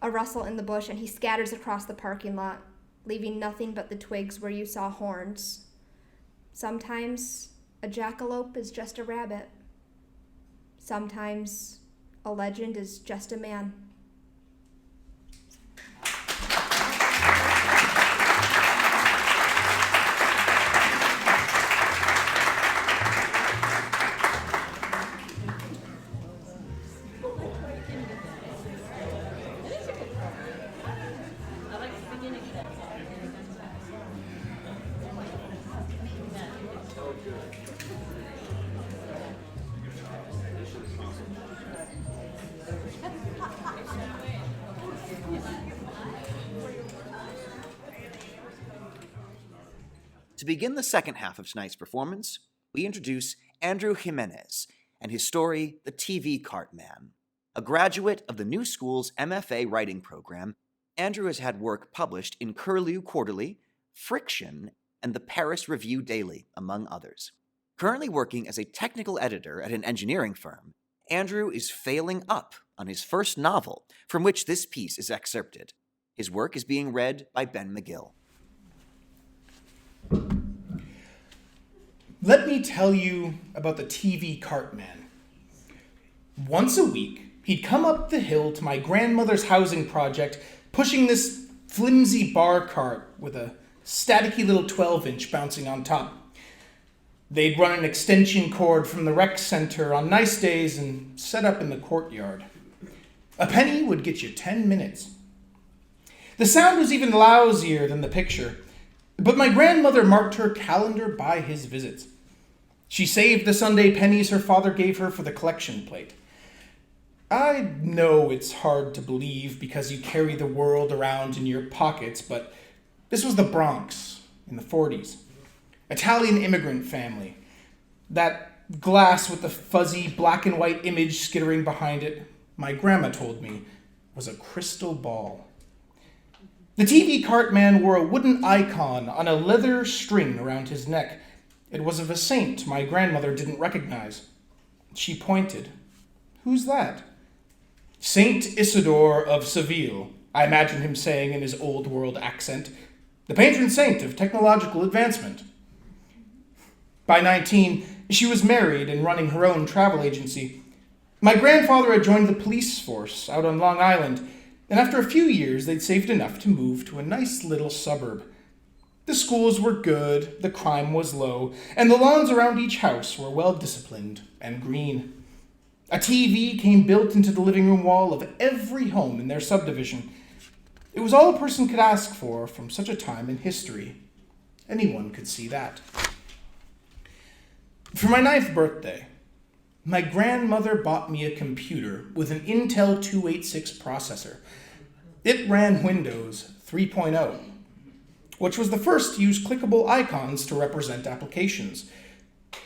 A rustle in the bush, and he scatters across the parking lot, leaving nothing but the twigs where you saw horns. Sometimes a jackalope is just a rabbit. Sometimes a legend is just a man. To begin the second half of tonight's performance, we introduce Andrew Jimenez and his story, The TV Cart Man. A graduate of the New School's MFA writing program, Andrew has had work published in Curlew Quarterly, Friction, and the Paris Review Daily, among others. Currently working as a technical editor at an engineering firm, Andrew is failing up on his first novel, from which this piece is excerpted. His work is being read by Ben McGill. Let me tell you about the TV Cart Man. Once a week, he'd come up the hill to my grandmother's housing project, pushing this flimsy bar cart with a staticky little 12-inch bouncing on top. They'd run an extension cord from the rec center on nice days and set up in the courtyard. A penny would get you 10 minutes. The sound was even lousier than the picture, but my grandmother marked her calendar by his visits. She saved the Sunday pennies her father gave her for the collection plate. I know it's hard to believe because you carry the world around in your pockets, but this was the Bronx in the 40s. Italian immigrant family. That glass with the fuzzy black and white image skittering behind it, my grandma told me, was a crystal ball. The TV cart man wore a wooden icon on a leather string around his neck. It was of a saint my grandmother didn't recognize. She pointed. "Who's that?" "Saint Isidore of Seville," I imagine him saying in his old world accent. "The patron saint of technological advancement." By 19, she was married and running her own travel agency. My grandfather had joined the police force out on Long Island, and after a few years they'd saved enough to move to a nice little suburb. The schools were good, the crime was low, and the lawns around each house were well disciplined and green. A TV came built into the living room wall of every home in their subdivision. It was all a person could ask for from such a time in history. Anyone could see that. For my 9th birthday, my grandmother bought me a computer with an Intel 286 processor. It ran Windows 3.0, which was the first to use clickable icons to represent applications.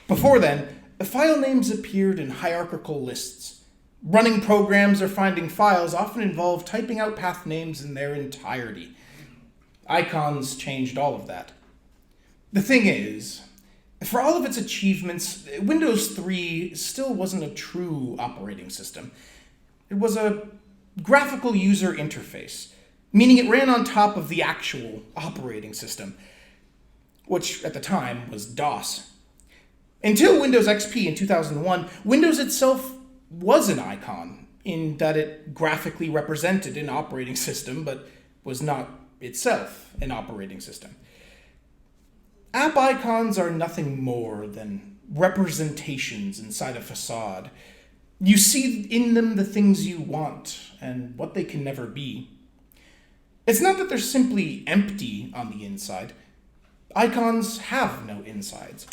Before then, the file names appeared in hierarchical lists. Running programs or finding files often involved typing out path names in their entirety. Icons changed all of that. The thing is, for all of its achievements, Windows 3 still wasn't a true operating system. It was a graphical user interface, meaning it ran on top of the actual operating system, which at the time was DOS. Until Windows XP in 2001, Windows itself was an icon, in that it graphically represented an operating system, but was not itself an operating system. App icons are nothing more than representations inside a facade. You see in them the things you want and what they can never be. It's not that they're simply empty on the inside. Icons have no insides.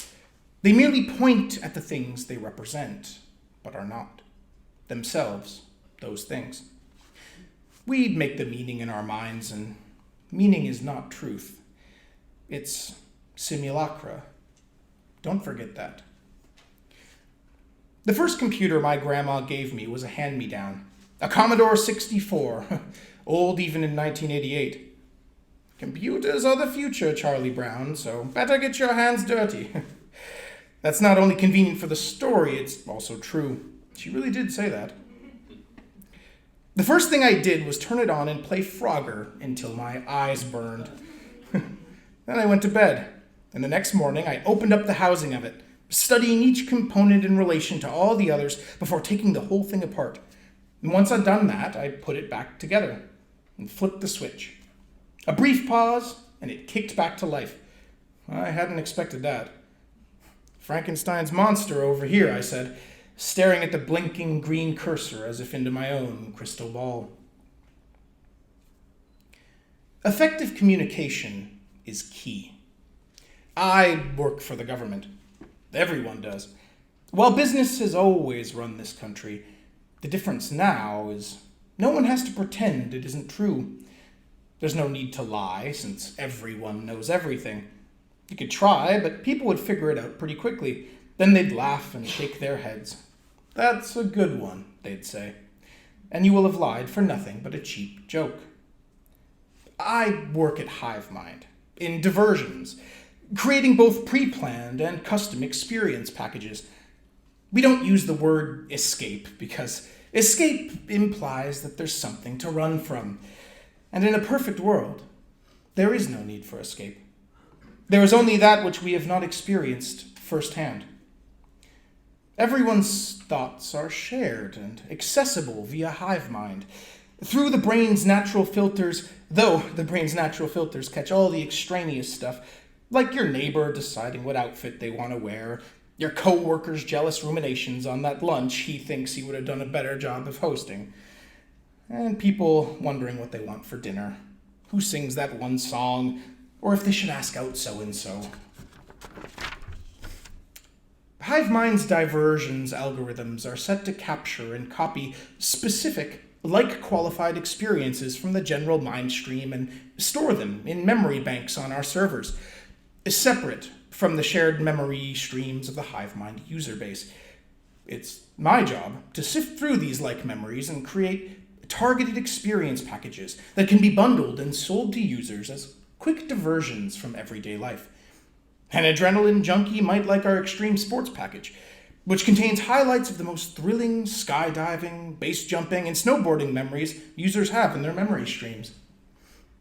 They merely point at the things they represent, but are not themselves those things. We make the meaning in our minds, and meaning is not truth. It's simulacra. Don't forget that. The first computer my grandma gave me was a hand-me-down, a Commodore 64, old even in 1988. Computers are the future, Charlie Brown, so better get your hands dirty. That's not only convenient for the story, it's also true. She really did say that. The first thing I did was turn it on and play Frogger until my eyes burned. Then I went to bed, and the next morning I opened up the housing of it, studying each component in relation to all the others before taking the whole thing apart. And once I'd done that, I put it back together and flipped the switch. A brief pause, and it kicked back to life. I hadn't expected that. Frankenstein's monster over here, I said, staring at the blinking green cursor as if into my own crystal ball. Effective communication is key. I work for the government. Everyone does. While business has always run this country, the difference now is no one has to pretend it isn't true. There's no need to lie, since everyone knows everything. You could try, but people would figure it out pretty quickly. Then they'd laugh and shake their heads. That's a good one, they'd say. And you will have lied for nothing but a cheap joke. I work at Hive Mind, in diversions, creating both pre-planned and custom experience packages. We don't use the word escape because escape implies that there's something to run from. And in a perfect world, there is no need for escape. There is only that which we have not experienced firsthand. Everyone's thoughts are shared and accessible via hive mind. Through the brain's natural filters, though the brain's natural filters catch all the extraneous stuff, like your neighbor deciding what outfit they want to wear, your co-worker's jealous ruminations on that lunch he thinks he would have done a better job of hosting, and people wondering what they want for dinner, who sings that one song, or if they should ask out so-and-so. Hive Mind's diversions algorithms are set to capture and copy specific, like-qualified experiences from the general mind stream and store them in memory banks on our servers, separate from the shared memory streams of the Hive Mind user base. It's my job to sift through these like memories and create targeted experience packages that can be bundled and sold to users as quick diversions from everyday life. An adrenaline junkie might like our extreme sports package, which contains highlights of the most thrilling skydiving, base jumping, and snowboarding memories users have in their memory streams.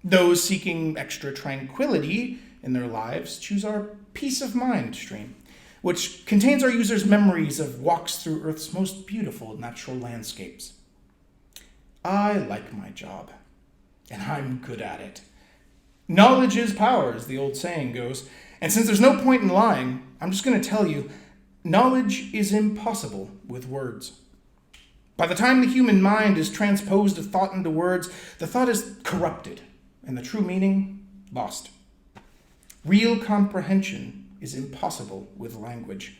Those seeking extra tranquility in their lives choose our Peace of Mind stream, which contains our users' memories of walks through Earth's most beautiful natural landscapes. I like my job, and I'm good at it. Knowledge is power, as the old saying goes, and since there's no point in lying, I'm just going to tell you, knowledge is impossible with words. By the time the human mind is transposed a thought into words, the thought is corrupted, and the true meaning lost. Real comprehension is impossible with language.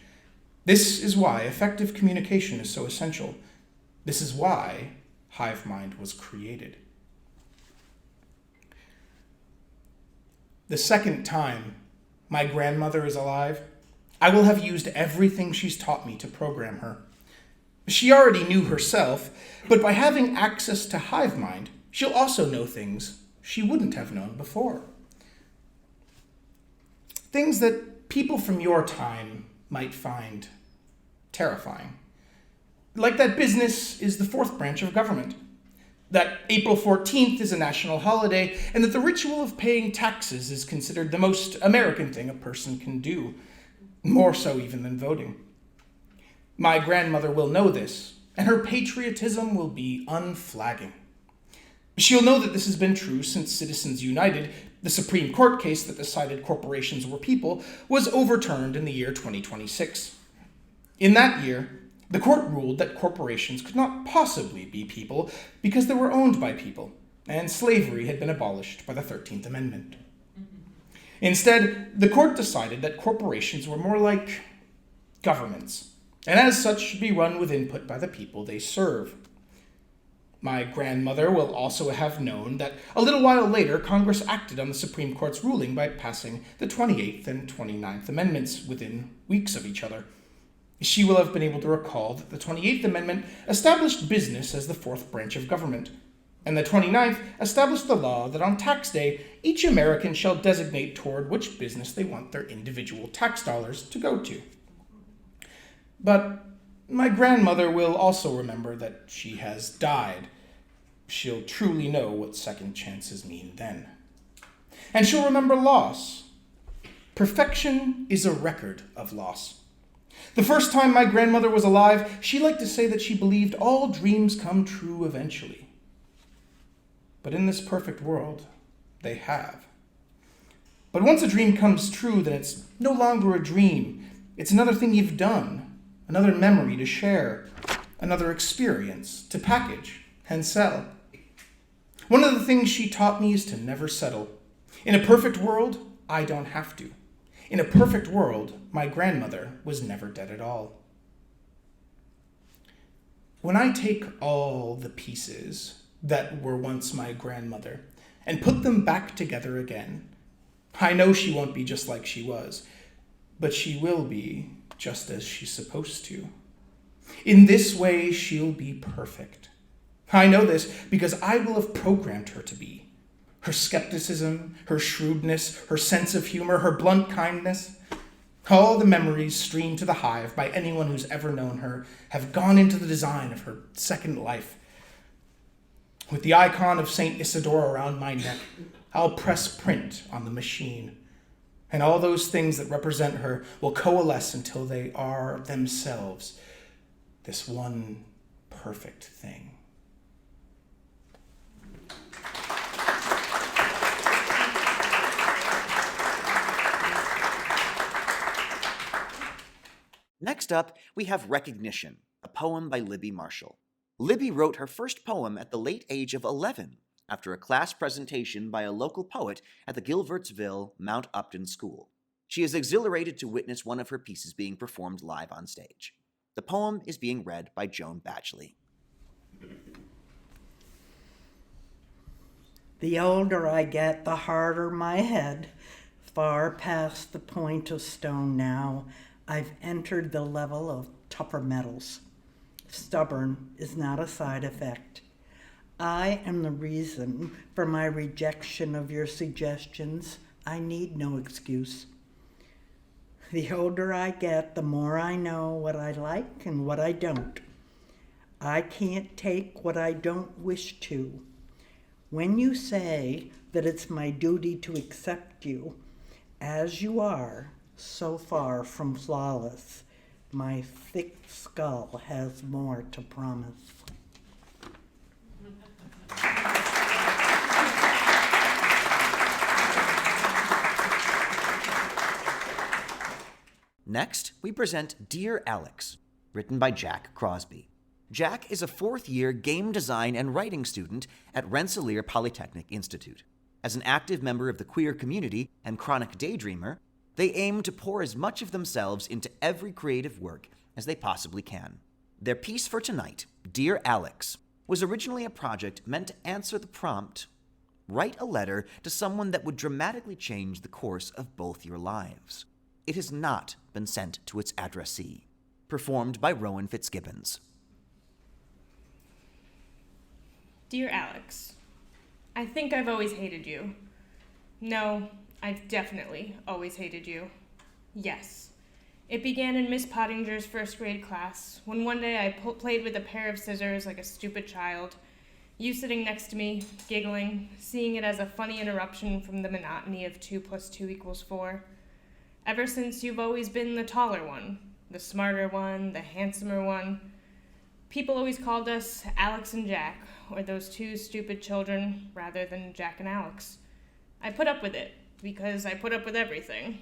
This is why effective communication is so essential. This is why Hive Mind was created. The second time my grandmother is alive, I will have used everything she's taught me to program her. She already knew herself, but by having access to Hive Mind, she'll also know things she wouldn't have known before. Things that people from your time might find terrifying. Like that business is the fourth branch of government, that April 14th is a national holiday, and that the ritual of paying taxes is considered the most American thing a person can do, more so even than voting. My grandmother will know this, and her patriotism will be unflagging. She'll know that this has been true since Citizens United, the Supreme Court case that decided corporations were people, was overturned in the year 2026. In that year, the court ruled that corporations could not possibly be people because they were owned by people, and slavery had been abolished by the 13th Amendment. Instead, the court decided that corporations were more like governments, and as such should be run with input by the people they serve. My grandmother will also have known that a little while later, Congress acted on the Supreme Court's ruling by passing the 28th and 29th Amendments within weeks of each other. She will have been able to recall that the 28th Amendment established business as the fourth branch of government, and the 29th established the law that on tax day, each American shall designate toward which business they want their individual tax dollars to go to. But my grandmother will also remember that she has died. She'll truly know what second chances mean then. And she'll remember loss. Perfection is a record of loss. The first time my grandmother was alive, she liked to say that she believed all dreams come true eventually. But in this perfect world, they have. But once a dream comes true, then it's no longer a dream. It's another thing you've done, another memory to share, another experience to package and sell. One of the things she taught me is to never settle. In a perfect world, I don't have to. In a perfect world, my grandmother was never dead at all. When I take all the pieces that were once my grandmother and put them back together again, I know she won't be just like she was, but she will be just as she's supposed to. In this way, she'll be perfect. I know this because I will have programmed her to be. Her skepticism, her shrewdness, her sense of humor, her blunt kindness, all the memories streamed to the hive by anyone who's ever known her have gone into the design of her second life. With the icon of St. Isidore around my neck, I'll press print on the machine, and all those things that represent her will coalesce until they are themselves this one perfect thing. Next up, we have Recognition, a poem by Libby Marshall. Libby wrote her first poem at the late age of 11. after a class presentation by a local poet at the Gilbertsville Mount Upton School. She is exhilarated to witness one of her pieces being performed live on stage. The poem is being read by Joan Badgley. The older I get, the harder my head. Far past the point of stone now, I've entered the level of tougher metals. Stubborn is not a side effect. I am the reason for my rejection of your suggestions. I need no excuse. The older I get, the more I know what I like and what I don't. I can't take what I don't wish to. When you say that it's my duty to accept you as you are, so far from flawless, my thick skull has more to promise. Next, we present Dear Alex, written by Jack Crosby. Jack is a fourth-year game design and writing student at Rensselaer Polytechnic Institute. As an active member of the queer community and chronic daydreamer, they aim to pour as much of themselves into every creative work as they possibly can. Their piece for tonight, Dear Alex, was originally a project meant to answer the prompt, write a letter to someone that would dramatically change the course of both your lives. It has not been sent to its addressee. Performed by Rowan Fitzgibbons. Dear Alex, I think I've always hated you. No, I've definitely always hated you. Yes. It began in Miss Pottinger's first grade class, when one day I played with a pair of scissors like a stupid child, you sitting next to me, giggling, seeing it as a funny interruption from the monotony of 2 + 2 = 4. Ever since, you've always been the taller one, the smarter one, the handsomer one. People always called us Alex and Jack, or those 2 stupid children, rather than Jack and Alex. I put up with it, because I put up with everything.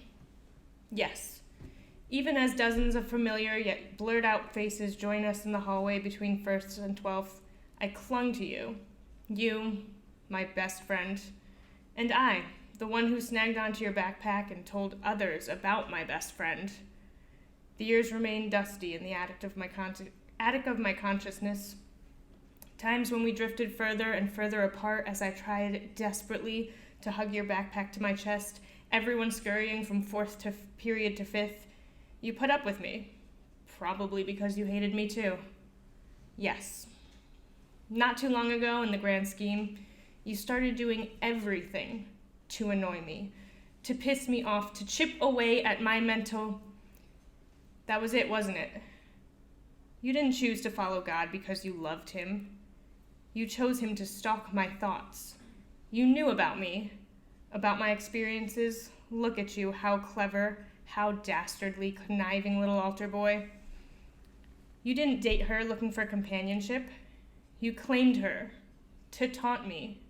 Yes. Even as dozens of familiar yet blurred-out faces join us in the hallway between 1st and 12th, I clung to you. You, my best friend. And I, the one who snagged onto your backpack and told others about my best friend. The years remain dusty in the attic of my consciousness. Times when we drifted further and further apart as I tried desperately to hug your backpack to my chest, everyone scurrying from 4th period to 5th. You put up with me, probably because you hated me too. Yes. Not too long ago, in the grand scheme, you started doing everything to annoy me, to piss me off, to chip away at my mental... That was it, wasn't it? You didn't choose to follow God because you loved him. You chose him to stalk my thoughts. You knew about me, about my experiences. Look at you, how clever, how dastardly conniving little altar boy. You didn't date her looking for companionship. You claimed her to taunt me.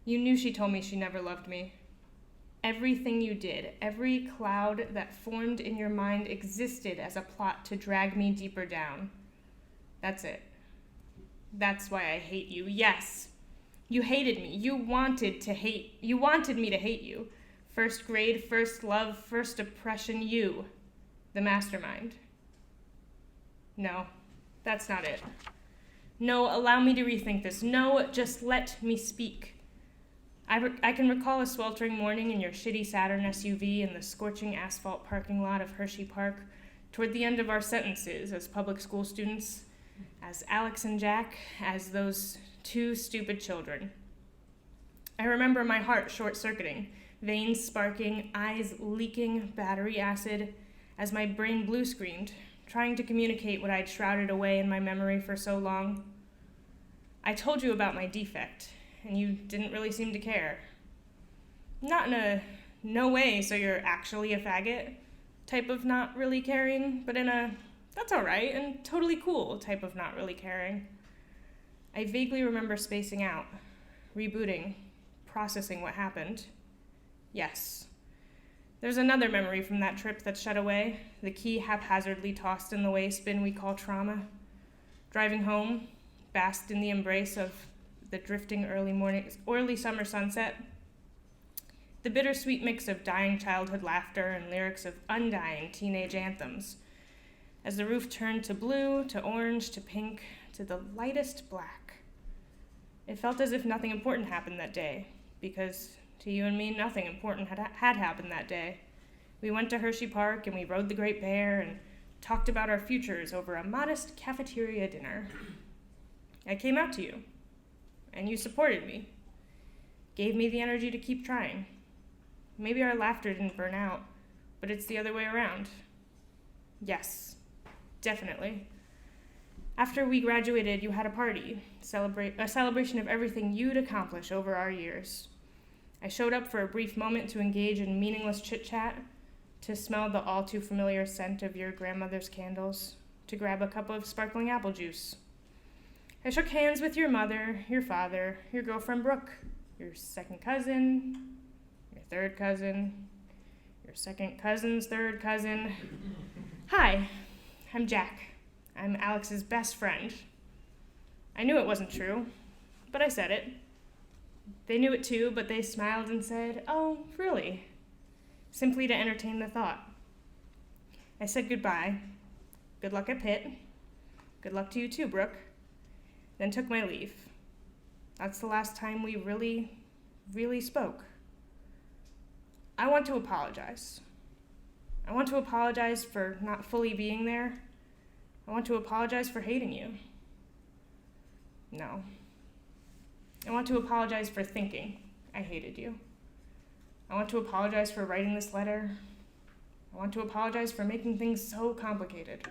You knew she told me she never loved me. Everything you did, every cloud that formed in your mind existed as a plot to drag me deeper down. That's it. That's why I hate you. Yes. You hated me. You wanted me to hate you. First grade, first love, first oppression, you, the mastermind. No, that's not it. No, allow me to rethink this. No, just let me speak. I can recall a sweltering morning in your shitty Saturn SUV in the scorching asphalt parking lot of Hershey Park, toward the end of our sentences as public school students, as Alex and Jack, as those 2 stupid children. I remember my heart short-circuiting, veins sparking, eyes leaking battery acid, as my brain blue-screened, trying to communicate what I'd shrouded away in my memory for so long. I told you about my defect, and you didn't really seem to care. Not in a no way, so you're actually a faggot type of not really caring, but in a that's all right and totally cool type of not really caring. I vaguely remember spacing out, rebooting, processing what happened. Yes. There's another memory from that trip that's shut away, the key haphazardly tossed in the waste bin we call trauma. Driving home, basked in the embrace of the drifting early summer sunset, the bittersweet mix of dying childhood laughter and lyrics of undying teenage anthems, as the roof turned to blue, to orange, to pink, to the lightest black. It felt as if nothing important happened that day, because to you and me, nothing important had happened that day. We went to Hershey Park and we rode the Great Bear and talked about our futures over a modest cafeteria dinner. I came out to you, and you supported me, gave me the energy to keep trying. Maybe our laughter didn't burn out, but it's the other way around. Yes, definitely. After we graduated, you had a party, a celebration of everything you'd accomplish over our years. I showed up for a brief moment to engage in meaningless chit-chat, to smell the all-too-familiar scent of your grandmother's candles, to grab a cup of sparkling apple juice. I shook hands with your mother, your father, your girlfriend Brooke, your second cousin, your third cousin, your second cousin's third cousin. Hi, I'm Jack. I'm Alex's best friend. I knew it wasn't true, but I said it. They knew it too, but they smiled and said, "Oh, really?" Simply to entertain the thought. I said goodbye. Good luck at Pitt. Good luck to you too, Brooke. Then took my leave. That's the last time we really spoke. I want to apologize. I want to apologize for not fully being there. I want to apologize for hating you. No. I want to apologize for thinking I hated you. I want to apologize for writing this letter. I want to apologize for making things so complicated.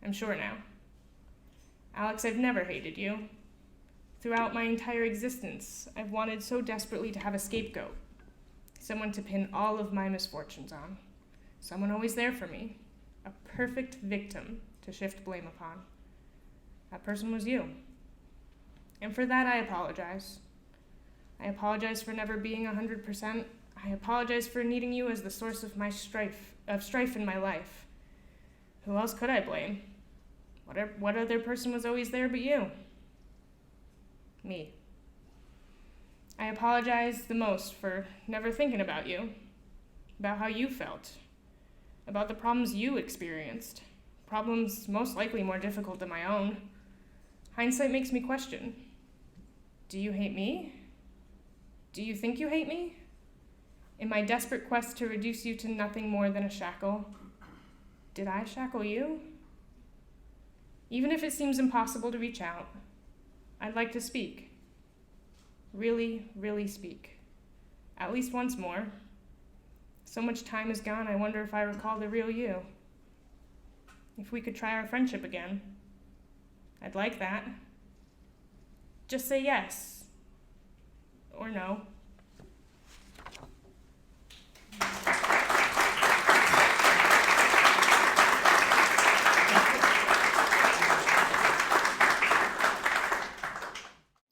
I'm sure now. Alex, I've never hated you. Throughout my entire existence, I've wanted so desperately to have a scapegoat, someone to pin all of my misfortunes on, someone always there for me, a perfect victim to shift blame upon. That person was you. And for that, I apologize. I apologize for never being 100%. I apologize for needing you as the source of my strife in my life. Who else could I blame? What other person was always there but you? Me. I apologize the most for never thinking about you, about how you felt, about the problems you experienced, problems most likely more difficult than my own. Hindsight makes me question. Do you hate me? Do you think you hate me? In my desperate quest to reduce you to nothing more than a shackle, did I shackle you? Even if it seems impossible to reach out, I'd like to speak. Really, really speak. At least once more. So much time has gone, I wonder if I recall the real you. If we could try our friendship again. I'd like that. Just say yes. Or no.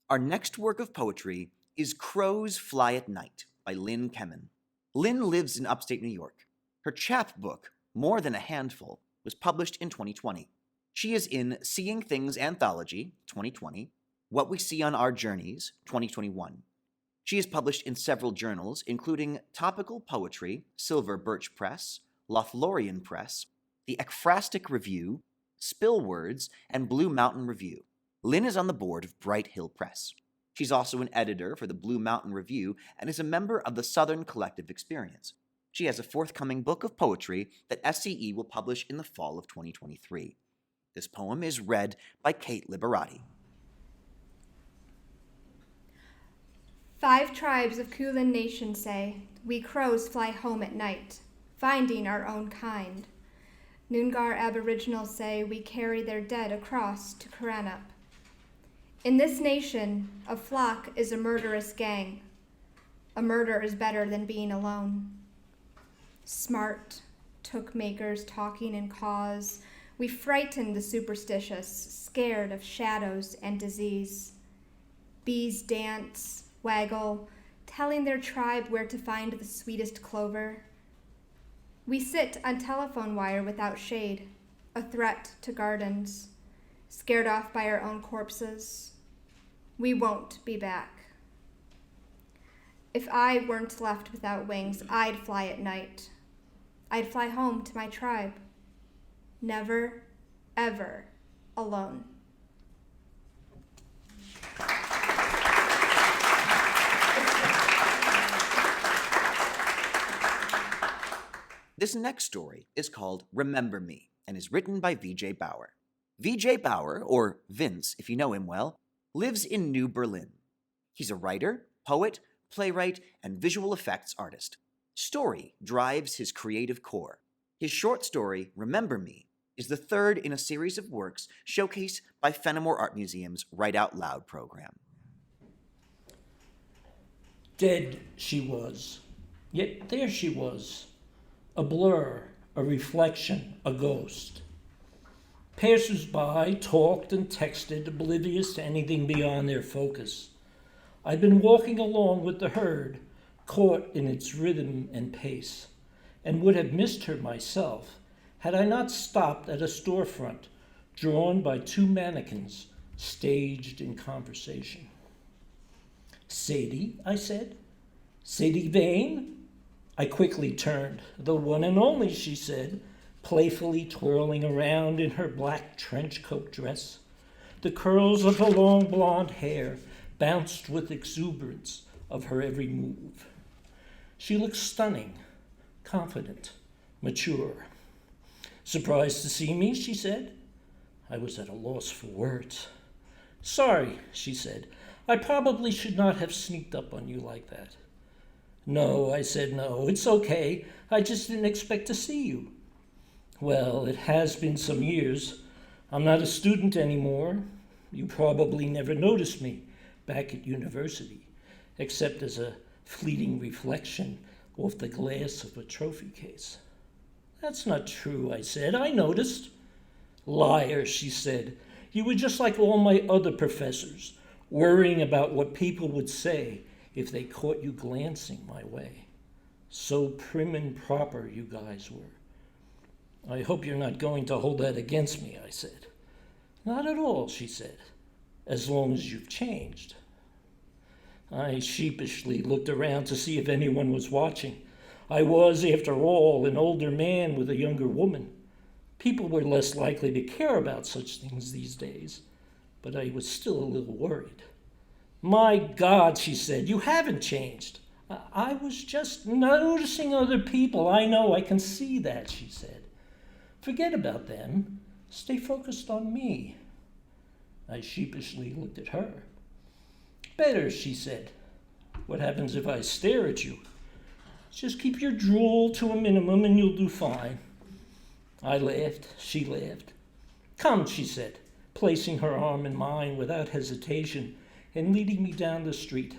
Our next work of poetry is Crows Fly at Night by Lynn Kemen. Lynn lives in upstate New York. Her chapbook, More Than a Handful, was published in 2020. She is in Seeing Things Anthology, 2020, What We See on Our Journeys, 2021. She is published in several journals, including Topical Poetry, Silver Birch Press, Lothlorien Press, the Ekphrastic Review, Spill Words, and Blue Mountain Review. Lynn is on the board of Bright Hill Press. She's also an editor for the Blue Mountain Review and is a member of the Southern Collective Experience. She has a forthcoming book of poetry that SCE will publish in the fall of 2023. This poem is read by Kate Liberati. 5 tribes of Kulin Nation say, we crows fly home at night, finding our own kind. Noongar Aboriginals say we carry their dead across to Karanup. In this nation, a flock is a murderous gang. A murder is better than being alone. Smart, took makers talking in cause, we frighten the superstitious, scared of shadows and disease. Bees dance, waggle, telling their tribe where to find the sweetest clover. We sit on telephone wire without shade, a threat to gardens, scared off by our own corpses. We won't be back. If I weren't left without wings, I'd fly at night. I'd fly home to my tribe. Never, ever alone. This next story is called Remember Me and is written by V.J. Bauer. V.J. Bauer, or Vince if you know him well, lives in New Berlin. He's a writer, poet, playwright, and visual effects artist. Story drives his creative core. His short story, Remember Me, is the third in a series of works showcased by Fenimore Art Museum's Write Out Loud program. Dead she was, yet there she was, a blur, a reflection, a ghost. Passers-by talked and texted, oblivious to anything beyond their focus. I'd been walking along with the herd, caught in its rhythm and pace, and would have missed her myself had I not stopped at a storefront drawn by two mannequins staged in conversation. "Sadie," I said. "Sadie Vane?" I quickly turned. "The one and only," she said, playfully twirling around in her black trench coat dress. The curls of her long blonde hair bounced with exuberance of her every move. She looked stunning, confident, mature. "Surprised to see me?" she said. I was at a loss for words. "Sorry," she said. "I probably should not have sneaked up on you like that." "No," I said, "no, it's okay. I just didn't expect to see you." "Well, it has been some years. I'm not a student anymore. You probably never noticed me back at university, except as a fleeting reflection off the glass of a trophy case." "That's not true," I said. "I noticed." "Liar," she said. "You were just like all my other professors, worrying about what people would say if they caught you glancing my way. So prim and proper you guys were." "I hope you're not going to hold that against me," I said. "Not at all," she said, "as long as you've changed." I sheepishly looked around to see if anyone was watching. I was, after all, an older man with a younger woman. People were less likely to care about such things these days, but I was still a little worried. "My God," she said, "you haven't changed." I was just noticing other people. "I know, I can see that," she said. "Forget about them. Stay focused on me." I sheepishly looked at her. "Better," she said. "What happens if I stare at you?" "Just keep your drool to a minimum and you'll do fine." I laughed. She laughed. "Come," she said, placing her arm in mine without hesitation and leading me down the street.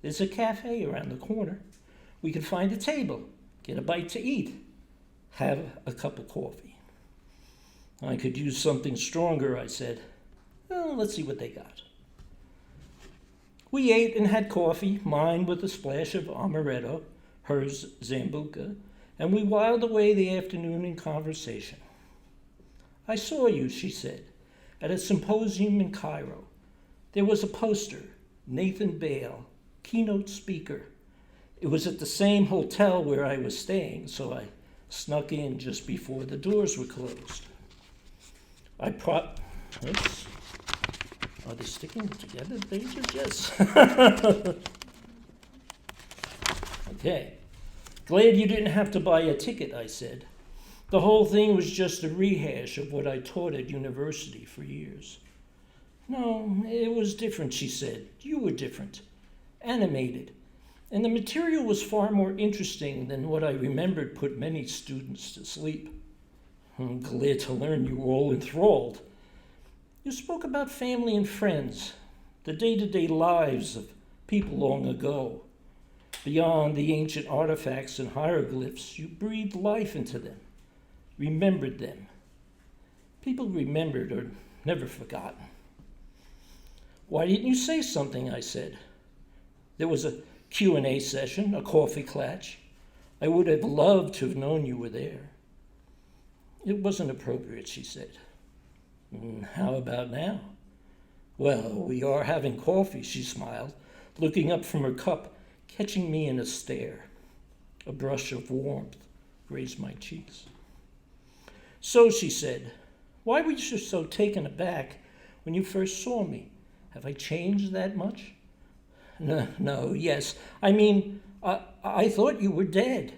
"There's a cafe around the corner. We can find a table, get a bite to eat, have a cup of coffee." "I could use something stronger," I said. "Well, let's see what they got." We ate and had coffee, mine with a splash of amaretto, hers Zambuca, and we whiled away the afternoon in conversation. "I saw you," she said, "at a symposium in Cairo. There was a poster, Nathan Bale, keynote speaker. It was at the same hotel where I was staying, so I snuck in just before the doors were closed. Oops. Are they sticking together, the pages? Yes. Okay. "Glad you didn't have to buy a ticket," I said. "The whole thing was just a rehash of what I taught at university for years." "No, it was different," she said. "You were different. Animated. And the material was far more interesting than what I remembered put many students to sleep." "I'm glad to learn you were all enthralled. You spoke about family and friends, the day-to-day lives of people long ago. Beyond the ancient artifacts and hieroglyphs, you breathed life into them, remembered them. People remembered are never forgotten." "Why didn't you say something?" I said. "There was a Q&A session, a coffee klatch. I would have loved to have known you were there." "It wasn't appropriate," she said. "How about now?" Well, we are having coffee, she smiled, looking up from her cup, catching me in a stare. A brush of warmth grazed my cheeks. So, she said, why were you so taken aback when you first saw me? Have I changed that much? No, yes. I mean, I thought you were dead.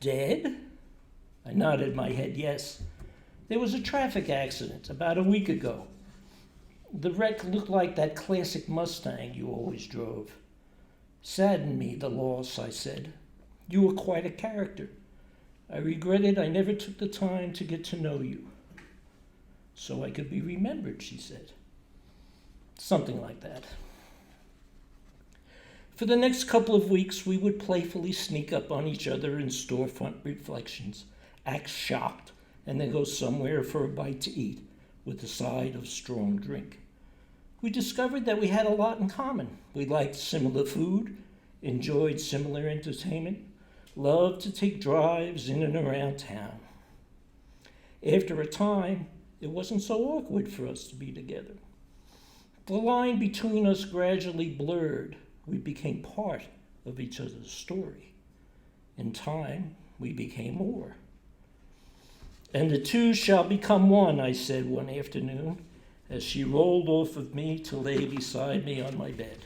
Dead? I nodded my head yes. There was a traffic accident about a week ago. The wreck looked like that classic Mustang you always drove. Saddened me, the loss, I said. You were quite a character. I regretted I never took the time to get to know you. So I could be remembered, she said. Something like that. For the next couple of weeks, we would playfully sneak up on each other in storefront reflections, act shocked, and then go somewhere for a bite to eat with a side of strong drink. We discovered that we had a lot in common. We liked similar food, enjoyed similar entertainment, loved to take drives in and around town. After a time, it wasn't so awkward for us to be together. The line between us gradually blurred. We became part of each other's story. In time, we became more. And the two shall become one, I said one afternoon, as she rolled off of me to lay beside me on my bed.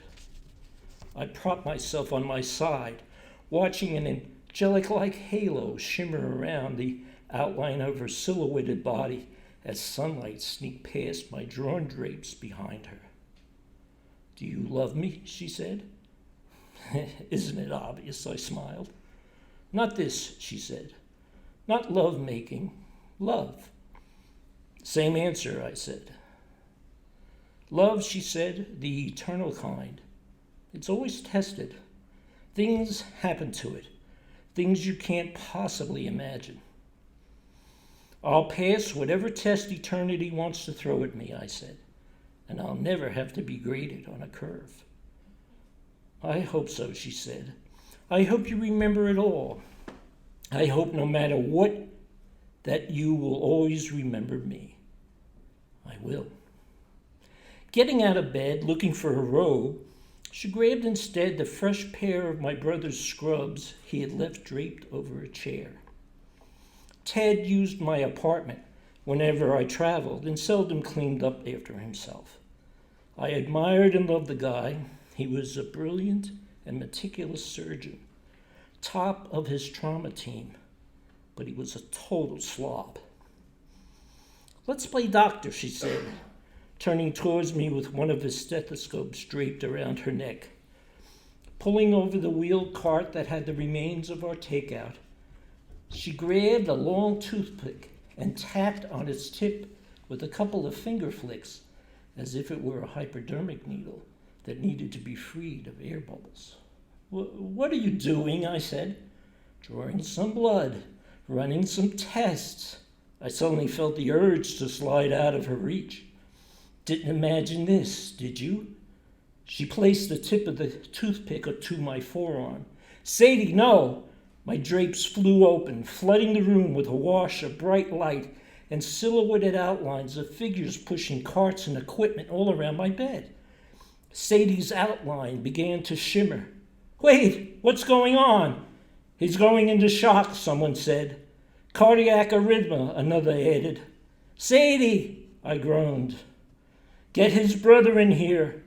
I propped myself on my side, watching an angelic-like halo shimmer around the outline of her silhouetted body as sunlight sneaked past my drawn drapes behind her. Do you love me? She said. Isn't it obvious? I smiled. Not this, she said. Not love-making. Love. Same answer, I said. Love, she said, the eternal kind. It's always tested. Things happen to it. Things you can't possibly imagine. I'll pass whatever test eternity wants to throw at me, I said, and I'll never have to be graded on a curve. I hope so, she said. I hope you remember it all. I hope no matter what, that you will always remember me. I will. Getting out of bed, looking for her robe, she grabbed instead the fresh pair of my brother's scrubs he had left draped over a chair. Ted used my apartment whenever I traveled and seldom cleaned up after himself. I admired and loved the guy. He was a brilliant and meticulous surgeon, top of his trauma team, but he was a total slob. Let's play doctor, she said, turning towards me with one of his stethoscopes draped around her neck. Pulling over the wheeled cart that had the remains of our takeout, she grabbed a long toothpick and tapped on its tip with a couple of finger flicks as if it were a hypodermic needle that needed to be freed of air bubbles. What are you doing? I said. Drawing some blood, running some tests. I suddenly felt the urge to slide out of her reach. Didn't imagine this, did you? She placed the tip of the toothpick to my forearm. Sadie, no! My drapes flew open, flooding the room with a wash of bright light and silhouetted outlines of figures pushing carts and equipment all around my bed. Sadie's outline began to shimmer. Wait, what's going on? He's going into shock, someone said. Cardiac arrhythmia, another added. Sadie, I groaned. Get his brother in here.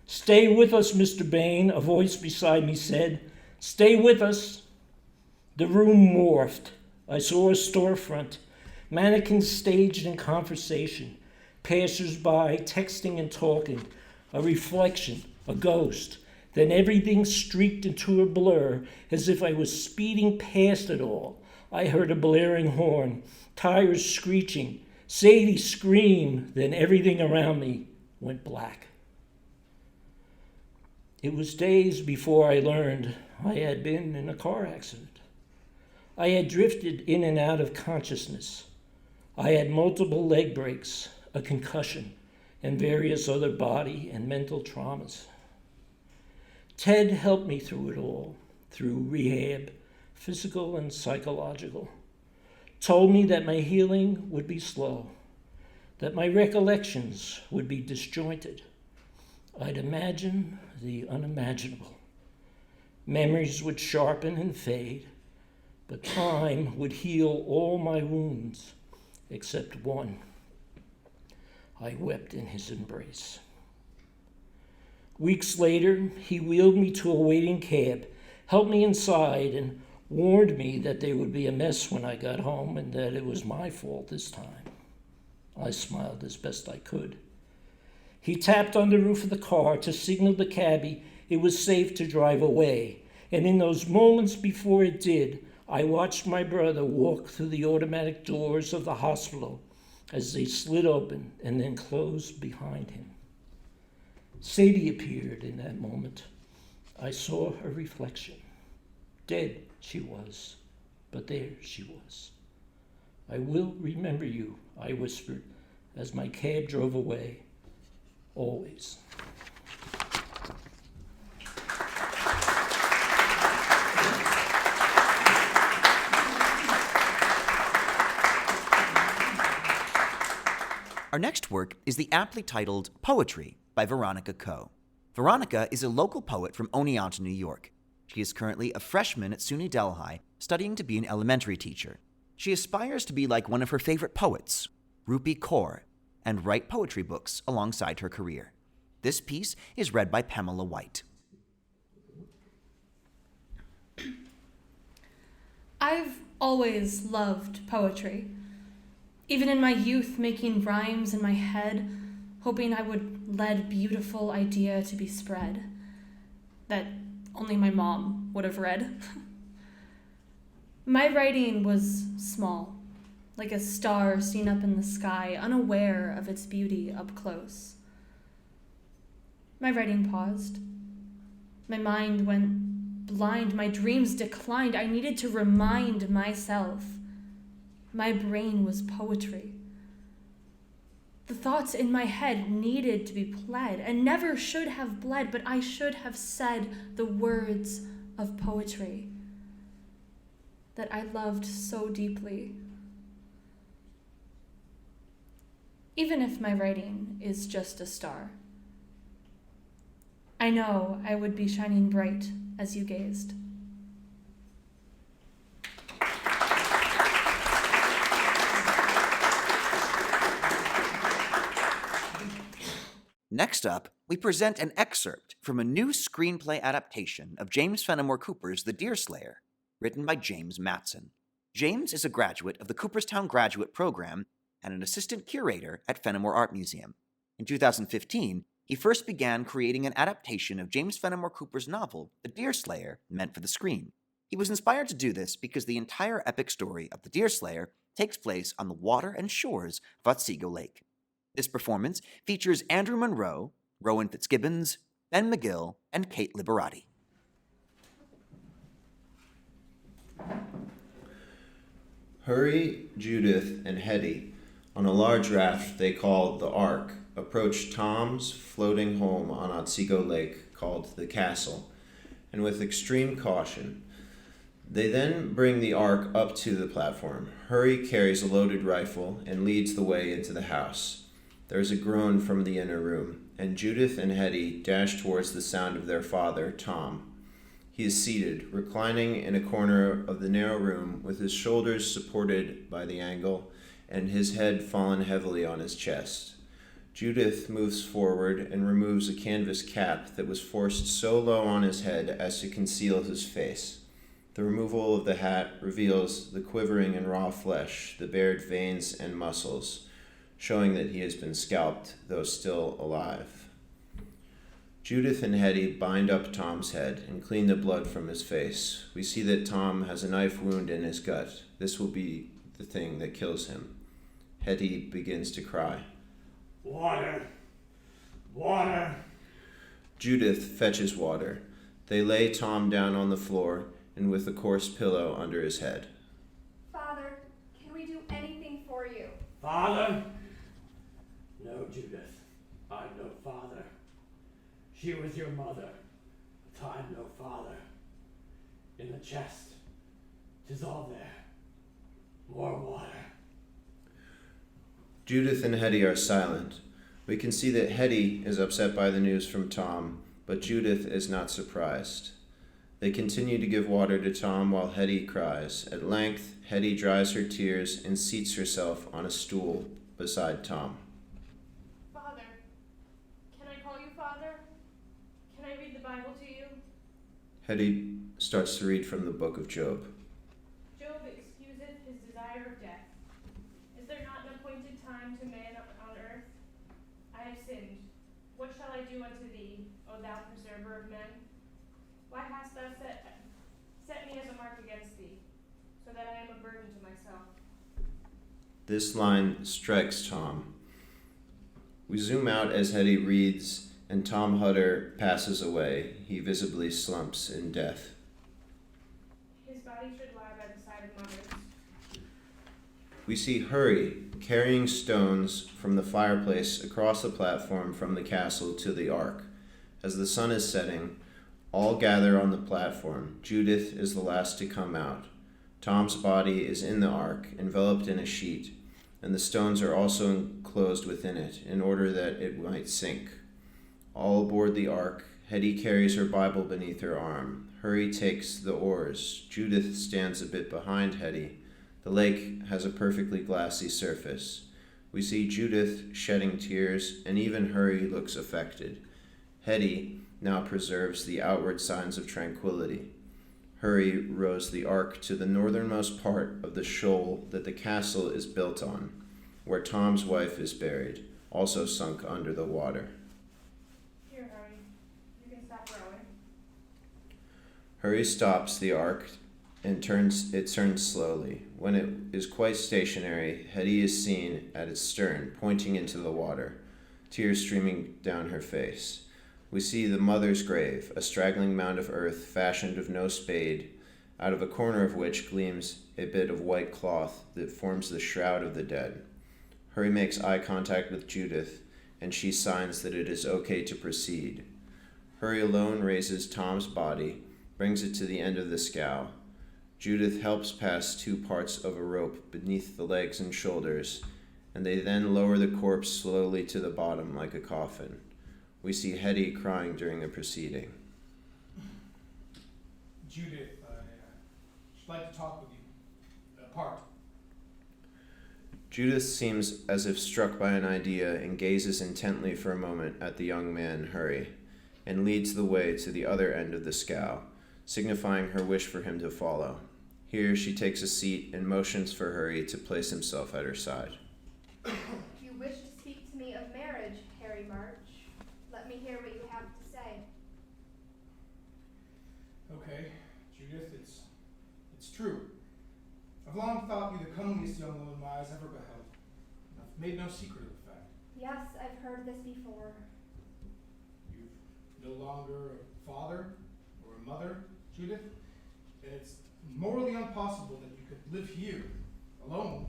Stay with us, Mr. Bain, a voice beside me said. Stay with us. The room morphed. I saw a storefront, mannequins staged in conversation, passers-by texting and talking, a reflection, a ghost. Then everything streaked into a blur as if I was speeding past it all. I heard a blaring horn, tires screeching, Sadie scream, then everything around me went black. It was days before I learned I had been in a car accident. I had drifted in and out of consciousness. I had multiple leg breaks, a concussion, and various other body and mental traumas. Ted helped me through it all, through rehab, physical and psychological. Told me that my healing would be slow, that my recollections would be disjointed. I'd imagine the unimaginable. Memories would sharpen and fade, but time would heal all my wounds, except one. I wept in his embrace. Weeks later, he wheeled me to a waiting cab, helped me inside, and warned me that there would be a mess when I got home and that it was my fault this time. I smiled as best I could. He tapped on the roof of the car to signal the cabbie it was safe to drive away, and in those moments before it did, I watched my brother walk through the automatic doors of the hospital as they slid open and then closed behind him. Sadie appeared in that moment. I saw her reflection. Dead she was, but there she was. I will remember you, I whispered as my cab drove away. Always. Our next work is the aptly titled Poetry by Veronica Coe. Veronica is a local poet from Oneonta, New York. She is currently a freshman at SUNY Delhi, studying to be an elementary teacher. She aspires to be like one of her favorite poets, Rupi Kaur, and write poetry books alongside her career. This piece is read by Pamela White. I've always loved poetry. Even in my youth, making rhymes in my head, hoping I would lead beautiful idea to be spread, that only my mom would have read. My writing was small, like a star seen up in the sky, unaware of its beauty up close. My writing paused. My mind went blind, my dreams declined. I needed to remind myself. My brain was poetry. The thoughts in my head needed to be pled, and never should have bled, but I should have said the words of poetry that I loved so deeply. Even if my writing is just a star, I know I would be shining bright as you gazed. Next up, we present an excerpt from a new screenplay adaptation of James Fenimore Cooper's The Deerslayer, written by James Matson. James is a graduate of the Cooperstown Graduate Program and an assistant curator at Fenimore Art Museum. In 2015, he first began creating an adaptation of James Fenimore Cooper's novel, The Deerslayer, meant for the screen. He was inspired to do this because the entire epic story of The Deerslayer takes place on the water and shores of Otsego Lake. This performance features Andrew Munro, Rowan Fitzgibbons, Ben McGill, and Kate Liberati. Hurry, Judith, and Hetty, on a large raft they called the Ark, approached Tom's floating home on Otsego Lake called the Castle, and with extreme caution. They then bring the Ark up to the platform. Hurry carries a loaded rifle and leads the way into the house. There is a groan from the inner room, and Judith and Hetty dash towards the sound of their father, Tom. He is seated, reclining in a corner of the narrow room with his shoulders supported by the angle and his head fallen heavily on his chest. Judith moves forward and removes a canvas cap that was forced so low on his head as to conceal his face. The removal of the hat reveals the quivering and raw flesh, the bared veins and muscles, showing that he has been scalped, though still alive. Judith and Hetty bind up Tom's head and clean the blood from his face. We see that Tom has a knife wound in his gut. This will be the thing that kills him. Hetty begins to cry. Water! Water! Judith fetches water. They lay Tom down on the floor and with a coarse pillow under his head. Father, can we do anything for you? Father? No, Judith, I'm no father. She was your mother, but I'm no father. In the chest, 'tis all there. More water. Judith and Hetty are silent. We can see that Hetty is upset by the news from Tom, but Judith is not surprised. They continue to give water to Tom while Hetty cries. At length, Hetty dries her tears and seats herself on a stool beside Tom. Father, can I call you Father? Can I read the Bible to you? Hetty starts to read from the book of Job. Job excuseth his desire of death. Is there not an appointed time to man on earth? I have sinned. What shall I do unto thee, O thou preserver of men? Why hast thou set me as a mark against thee, so that I am a burden to myself? This line strikes Tom. We zoom out as Hetty reads, and Tom Hutter passes away. He visibly slumps in death. His body should lie by the side of mother's. We see Hurry carrying stones from the fireplace across the platform from the castle to the Ark. As the sun is setting, all gather on the platform. Judith is the last to come out. Tom's body is in the Ark, enveloped in a sheet, and the stones are also enclosed within it in order that it might sink. All aboard the Ark, Hetty carries her Bible beneath her arm. Hurry takes the oars. Judith stands a bit behind Hetty. The lake has a perfectly glassy surface. We see Judith shedding tears, and even Hurry looks affected. Hetty now preserves the outward signs of tranquility. Hurry rows the Ark to the northernmost part of the shoal that the castle is built on, where Tom's wife is buried, also sunk under the water. Here, Hurry. You can stop rowing. Hurry stops the Ark and turns slowly. When it is quite stationary, Hetty is seen at its stern, pointing into the water, tears streaming down her face. We see the mother's grave, a straggling mound of earth fashioned of no spade, out of a corner of which gleams a bit of white cloth that forms the shroud of the dead. Hurry makes eye contact with Judith, and she signs that it is okay to proceed. Hurry alone raises Tom's body, brings it to the end of the scow. Judith helps pass 2 parts of a rope beneath the legs and shoulders, and they then lower the corpse slowly to the bottom like a coffin. We see Hetty crying during the proceeding. Judith, I'd like to talk with you. Apart. Judith seems as if struck by an idea and gazes intently for a moment at the young man, Hurry, and leads the way to the other end of the scow, signifying her wish for him to follow. Here she takes a seat and motions for Hurry to place himself at her side. You wish to speak to me of marriage, Harry March. Let me hear what you have to say. Okay, Judith, it's true. I've long thought you the comeliest young woman my eyes ever beheld. And I've made no secret of the fact. Yes, I've heard this before. You've no longer a father or a mother, Judith, and it's morally impossible that you could live here, alone.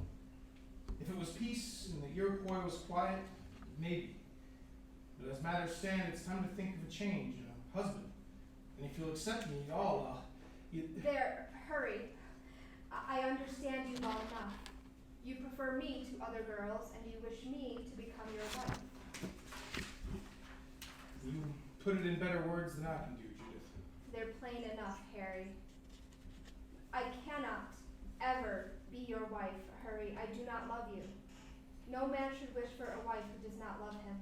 If it was peace and the Iroquois was quiet, maybe. But as matters stand, it's time to think of a change and a husband. And if you'll accept me, There, Hurry. I understand you well enough. You prefer me to other girls, and you wish me to become your wife. You put it in better words than I can do, Judith. They're plain enough, Harry. I cannot ever be your wife, Hurry. I do not love you. No man should wish for a wife who does not love him.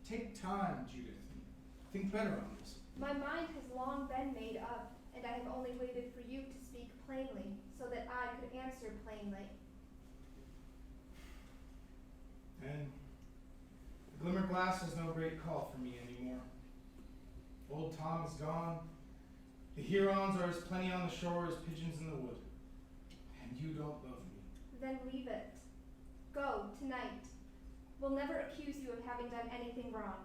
Take time, Judith. Think better on this. My mind has long been made up, and I have only waited for you to speak plainly, so that I could answer plainly. And the Glimmer Glass has no great call for me anymore. Old Tom is gone. The Hurons are as plenty on the shore as pigeons in the wood. And you don't love me. Then leave it. Go, tonight. We'll never accuse you of having done anything wrong.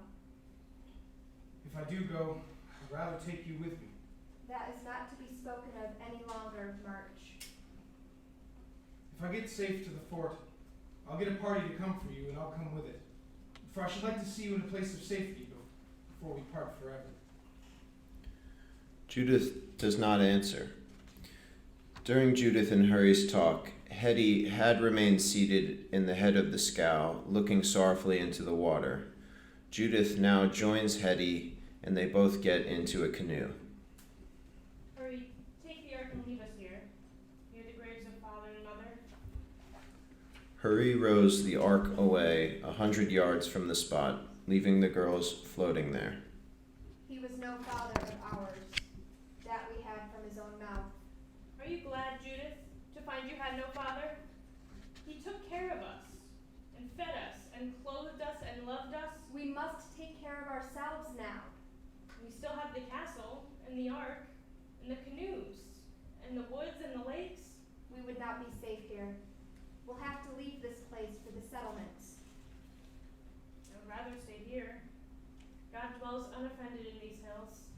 If I do go, I'd rather take you with me. That is not to be spoken of any longer, March. If I get safe to the fort, I'll get a party to come for you, and I'll come with it. For I should like to see you in a place of safety before we part forever. Judith does not answer. During Judith and Hurry's talk, Hetty had remained seated in the head of the scow, looking sorrowfully into the water. Judith now joins Hetty, and they both get into a canoe. Hurry, take the ark and leave us here, near the graves of father and mother. Hurry rows the ark away 100 yards from the spot, leaving the girls floating there. He was no father of ours. That we had from his own mouth. Are you glad, Judith, to find you had no father? He took care of us, and fed us, and clothed us, and loved us. We must take care of ourselves now. We still have the castle, and the ark, and the canoes, and the woods, and the lakes. We would not be safe here. We'll have to leave this place for the settlements. I would rather stay here. God dwells unoffended in these hills.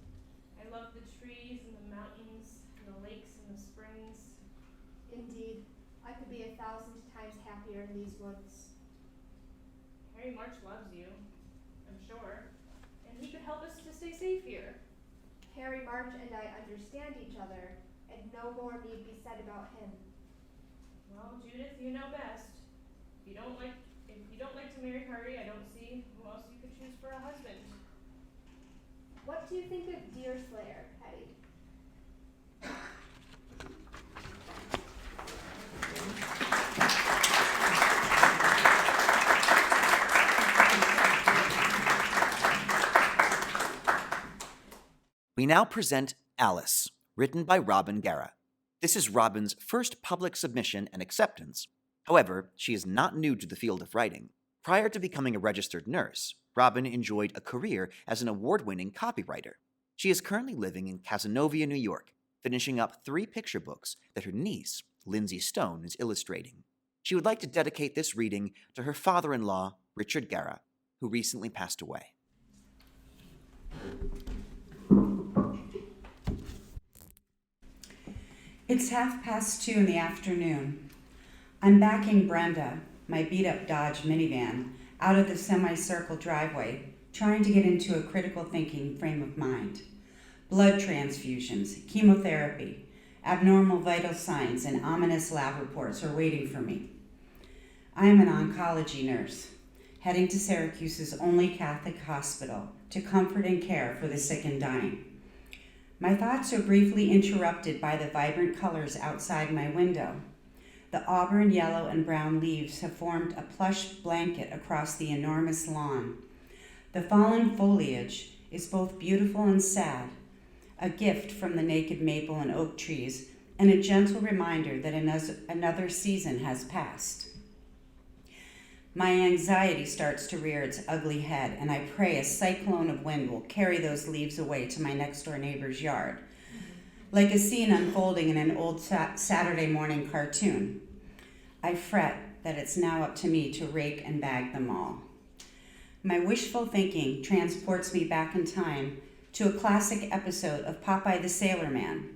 I love the trees and the mountains and the lakes and the springs. Indeed, I could be 1,000 times happier in these woods. Harry March loves you, I'm sure, and he could help us to stay safe here. Harry March and I understand each other, and no more need be said about him. Well, Judith, you know best. If you don't like to marry Harry, I don't see who else you could choose for a husband. What do you think of Deerslayer, Hetty? We now present Alice, written by Robin Guerra. This is Robin's first public submission and acceptance. However, she is not new to the field of writing. Prior to becoming a registered nurse, Robin enjoyed a career as an award-winning copywriter. She is currently living in Casanova, New York, finishing up 3 picture books that her niece, Lindsay Stone, is illustrating. She would like to dedicate this reading to her father-in-law, Richard Guerra, who recently passed away. It's 2:30 in the afternoon. I'm backing Brenda, my beat-up Dodge minivan, out of the semicircle driveway, trying to get into a critical thinking frame of mind. Blood transfusions, chemotherapy, abnormal vital signs, and ominous lab reports are waiting for me. I am an oncology nurse, heading to Syracuse's only Catholic hospital to comfort and care for the sick and dying. My thoughts are briefly interrupted by the vibrant colors outside my window. The auburn, yellow, and brown leaves have formed a plush blanket across the enormous lawn. The fallen foliage is both beautiful and sad, a gift from the naked maple and oak trees, and a gentle reminder that another season has passed. My anxiety starts to rear its ugly head, and I pray a cyclone of wind will carry those leaves away to my next-door neighbor's yard, like a scene unfolding in an old Saturday morning cartoon. I fret that it's now up to me to rake and bag them all. My wishful thinking transports me back in time to a classic episode of Popeye the Sailor Man.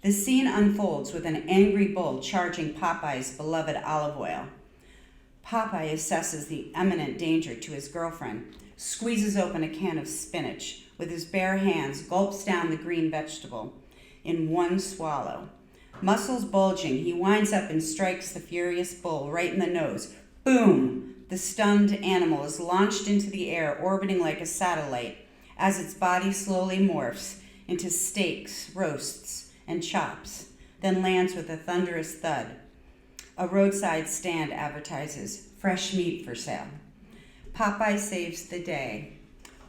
The scene unfolds with an angry bull charging Popeye's beloved olive oil. Popeye assesses the imminent danger to his girlfriend, squeezes open a can of spinach, with his bare hands gulps down the green vegetable in one swallow. Muscles bulging, he winds up and strikes the furious bull right in the nose. Boom! The stunned animal is launched into the air, orbiting like a satellite, as its body slowly morphs into steaks, roasts, and chops, then lands with a thunderous thud. A roadside stand advertises, fresh meat for sale. Popeye saves the day.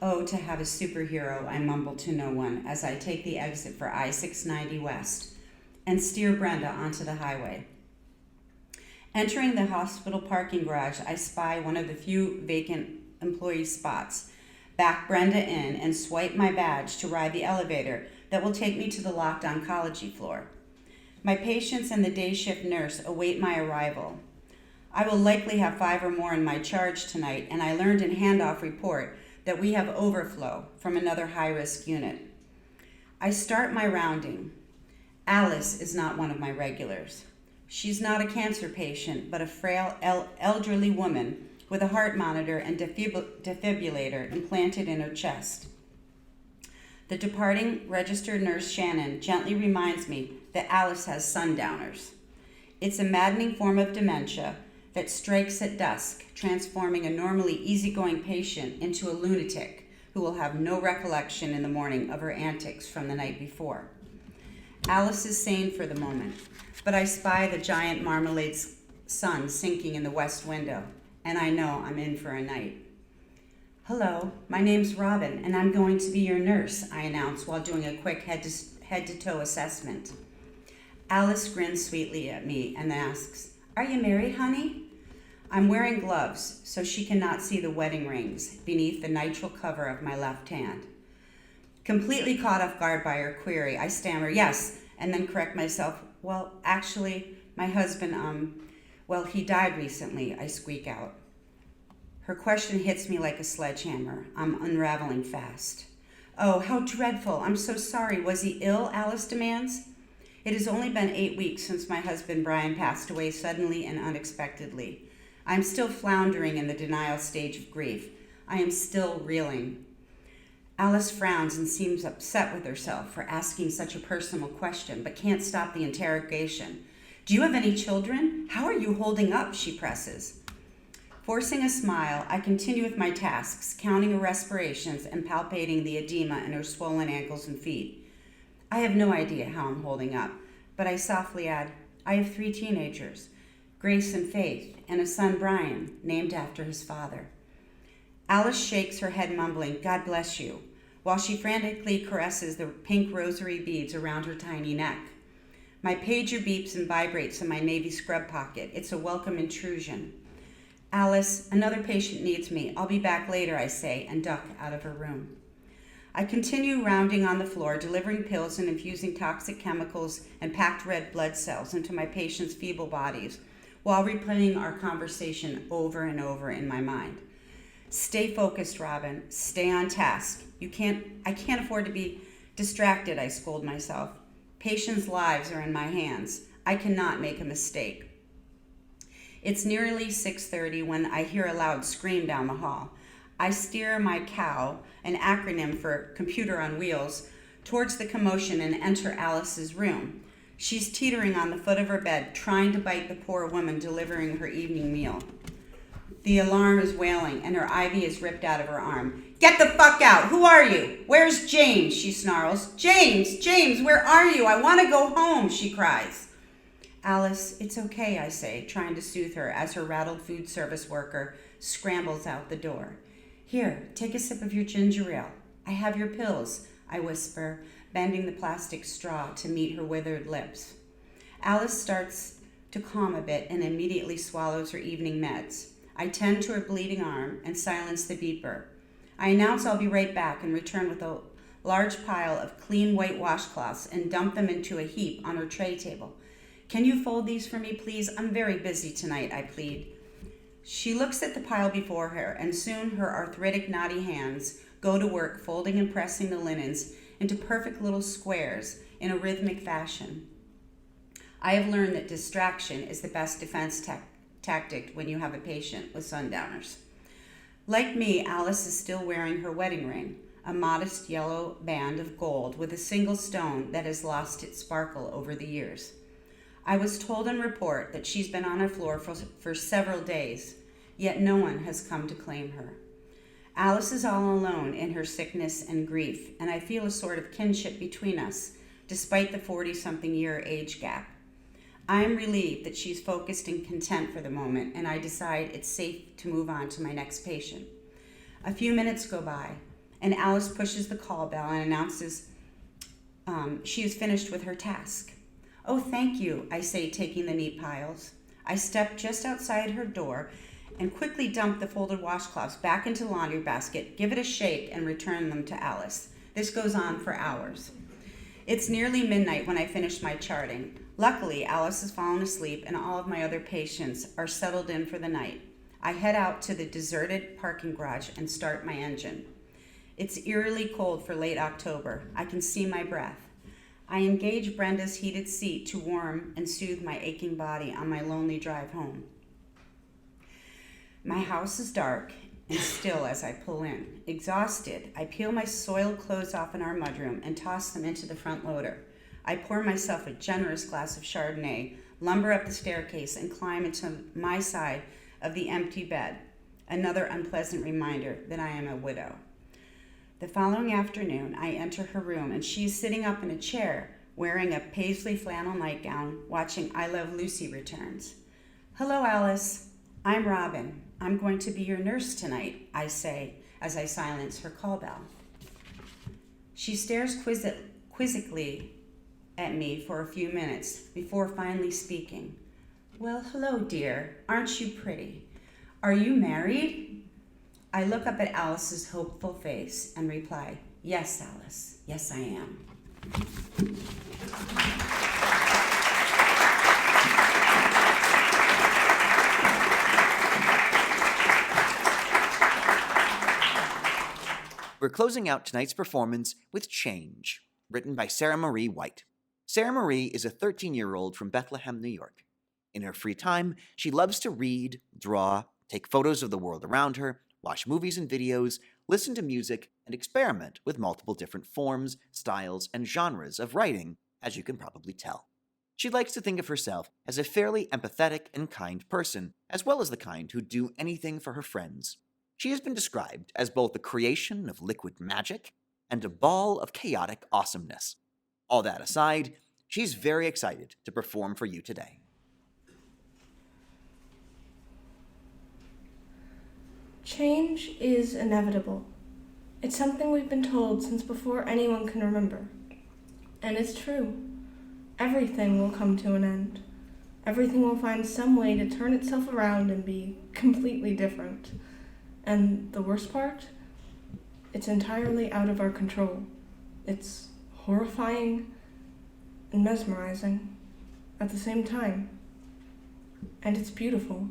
Oh, to have a superhero, I mumble to no one as I take the exit for I-690 West and steer Brenda onto the highway. Entering the hospital parking garage, I spy one of the few vacant employee spots, back Brenda in, and swipe my badge to ride the elevator that will take me to the locked oncology floor. My patients and the day shift nurse await my arrival. I will likely have 5 or more in my charge tonight, and I learned in handoff report that we have overflow from another high-risk unit. I start my rounding. Alice is not one of my regulars. She's not a cancer patient, but a frail elderly woman with a heart monitor and defibrillator implanted in her chest. The departing registered nurse Shannon gently reminds me that Alice has sundowners. It's a maddening form of dementia that strikes at dusk, transforming a normally easygoing patient into a lunatic who will have no recollection in the morning of her antics from the night before. Alice is sane for the moment, but I spy the giant marmalade sun sinking in the west window, and I know I'm in for a night. "Hello, my name's Robin, and I'm going to be your nurse," I announce while doing a quick head-to-toe assessment. Alice grins sweetly at me and asks, "Are you married, honey?" I'm wearing gloves, so she cannot see the wedding rings beneath the nitrile cover of my left hand. Completely caught off guard by her query, I stammer, "Yes," and then correct myself. "Well, actually, my husband, he died recently," I squeak out. Her question hits me like a sledgehammer. I'm unraveling fast. "Oh, how dreadful. I'm so sorry. Was he ill?" Alice demands. It has only been 8 weeks since my husband Brian passed away suddenly and unexpectedly. I'm still floundering in the denial stage of grief. I am still reeling. Alice frowns and seems upset with herself for asking such a personal question, but can't stop the interrogation. "Do you have any children? How are you holding up?" she presses. Forcing a smile, I continue with my tasks, counting her respirations and palpating the edema in her swollen ankles and feet. I have no idea how I'm holding up, but I softly add, "I have 3 teenagers, Grace and Faith, and a son, Brian, named after his father." Alice shakes her head, mumbling, "God bless you," while she frantically caresses the pink rosary beads around her tiny neck. My pager beeps and vibrates in my navy scrub pocket. It's a welcome intrusion. "Alice, another patient needs me. I'll be back later," I say, and duck out of her room. I continue rounding on the floor, delivering pills and infusing toxic chemicals and packed red blood cells into my patients' feeble bodies, while replaying our conversation over and over in my mind. "Stay focused, Robin. Stay on task. I can't afford to be distracted," I scold myself. Patients' lives are in my hands. I cannot make a mistake. It's nearly 6:30 when I hear a loud scream down the hall. I steer my cow, an acronym for computer on wheels, towards the commotion and enter Alice's room. She's teetering on the foot of her bed, trying to bite the poor woman delivering her evening meal. The alarm is wailing, and her IV is ripped out of her arm. "Get the fuck out! Who are you? Where's James?" she snarls. James, where are you? I want to go home," she cries. "Alice, it's okay," I say, trying to soothe her as her rattled food service worker scrambles out the door. "Here, take a sip of your ginger ale. I have your pills," I whisper, bending the plastic straw to meet her withered lips. Alice starts to calm a bit and immediately swallows her evening meds. I tend to her bleeding arm and silence the beeper. I announce I'll be right back and return with a large pile of clean white washcloths and dump them into a heap on her tray table. "Can you fold these for me, please? I'm very busy tonight," I plead. She looks at the pile before her, and soon her arthritic, knotty hands go to work folding and pressing the linens into perfect little squares in a rhythmic fashion. I have learned that distraction is the best defense tactic when you have a patient with sundowners. Like me, Alice is still wearing her wedding ring, a modest yellow band of gold with a single stone that has lost its sparkle over the years. I was told in report that she's been on her floor for several days, yet no one has come to claim her. Alice is all alone in her sickness and grief, and I feel a sort of kinship between us, despite the 40-something-year age gap. I am relieved that she's focused and content for the moment, and I decide it's safe to move on to my next patient. A few minutes go by, and Alice pushes the call bell and announces she is finished with her task. "Oh, thank you," I say, taking the neat piles. I step just outside her door and quickly dump the folded washcloths back into the laundry basket, give it a shake, and return them to Alice. This goes on for hours. It's nearly midnight when I finish my charting. Luckily, Alice has fallen asleep and all of my other patients are settled in for the night. I head out to the deserted parking garage and start my engine. It's eerily cold for late October. I can see my breath. I engage Brenda's heated seat to warm and soothe my aching body on my lonely drive home. My house is dark and still as I pull in. Exhausted, I peel my soiled clothes off in our mudroom and toss them into the front loader. I pour myself a generous glass of Chardonnay, lumber up the staircase, and climb into my side of the empty bed. Another unpleasant reminder that I am a widow. The following afternoon, I enter her room, and she is sitting up in a chair, wearing a paisley flannel nightgown, watching I Love Lucy Returns. "Hello, Alice. I'm Robin. I'm going to be your nurse tonight," I say as I silence her call bell. She stares quizzically at me for a few minutes before finally speaking. "Well, hello, dear. Aren't you pretty? Are you married?" I look up at Alice's hopeful face and reply, "Yes, Alice. Yes, I am." We're closing out tonight's performance with Change, written by Sarah Marie White. Sarah Marie is a 13-year-old from Bethlehem, New York. In her free time, she loves to read, draw, take photos of the world around her, watch movies and videos, listen to music, and experiment with multiple different forms, styles, and genres of writing, as you can probably tell. She likes to think of herself as a fairly empathetic and kind person, as well as the kind who'd do anything for her friends. She has been described as both the creation of liquid magic and a ball of chaotic awesomeness. All that aside, she's very excited to perform for you today. Change is inevitable. It's something we've been told since before anyone can remember. And it's true. Everything will come to an end. Everything will find some way to turn itself around and be completely different. And the worst part? It's entirely out of our control. It's horrifying and mesmerizing at the same time. And it's beautiful.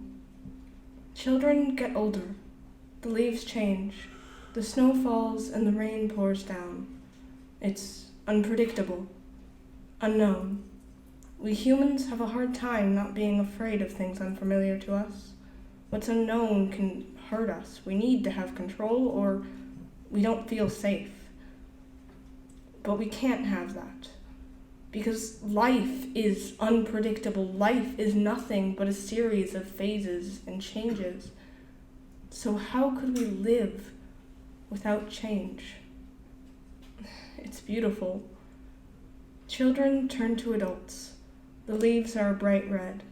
Children get older. The leaves change. The snow falls and the rain pours down. It's unpredictable. Unknown. We humans have a hard time not being afraid of things unfamiliar to us. What's unknown can hurt us. We need to have control or we don't feel safe. But we can't have that. Because life is unpredictable. Life is nothing but a series of phases and changes. So how could we live without change? It's beautiful. Children turn to adults. The leaves are bright red.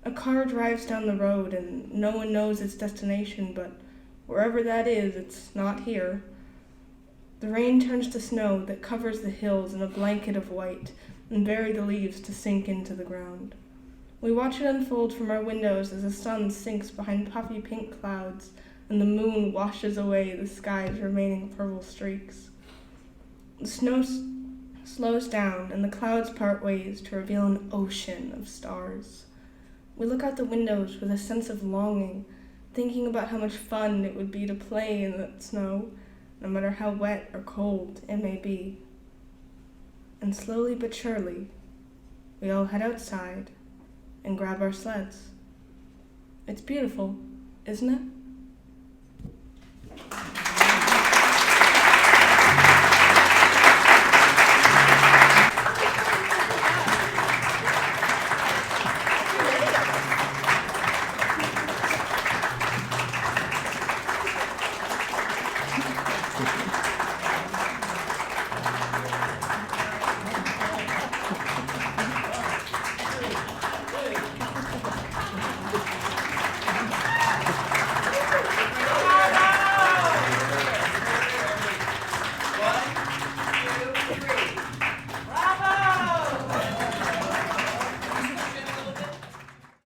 A car drives down the road and no one knows its destination, but wherever that is, it's not here. The rain turns to snow that covers the hills in a blanket of white and bury the leaves to sink into the ground. We watch it unfold from our windows as the sun sinks behind puffy pink clouds and the moon washes away the sky's remaining purple streaks. The snow slows down and the clouds part ways to reveal an ocean of stars. We look out the windows with a sense of longing, thinking about how much fun it would be to play in the snow, no matter how wet or cold it may be. And slowly but surely, we all head outside and grab our sleds. It's beautiful, isn't it?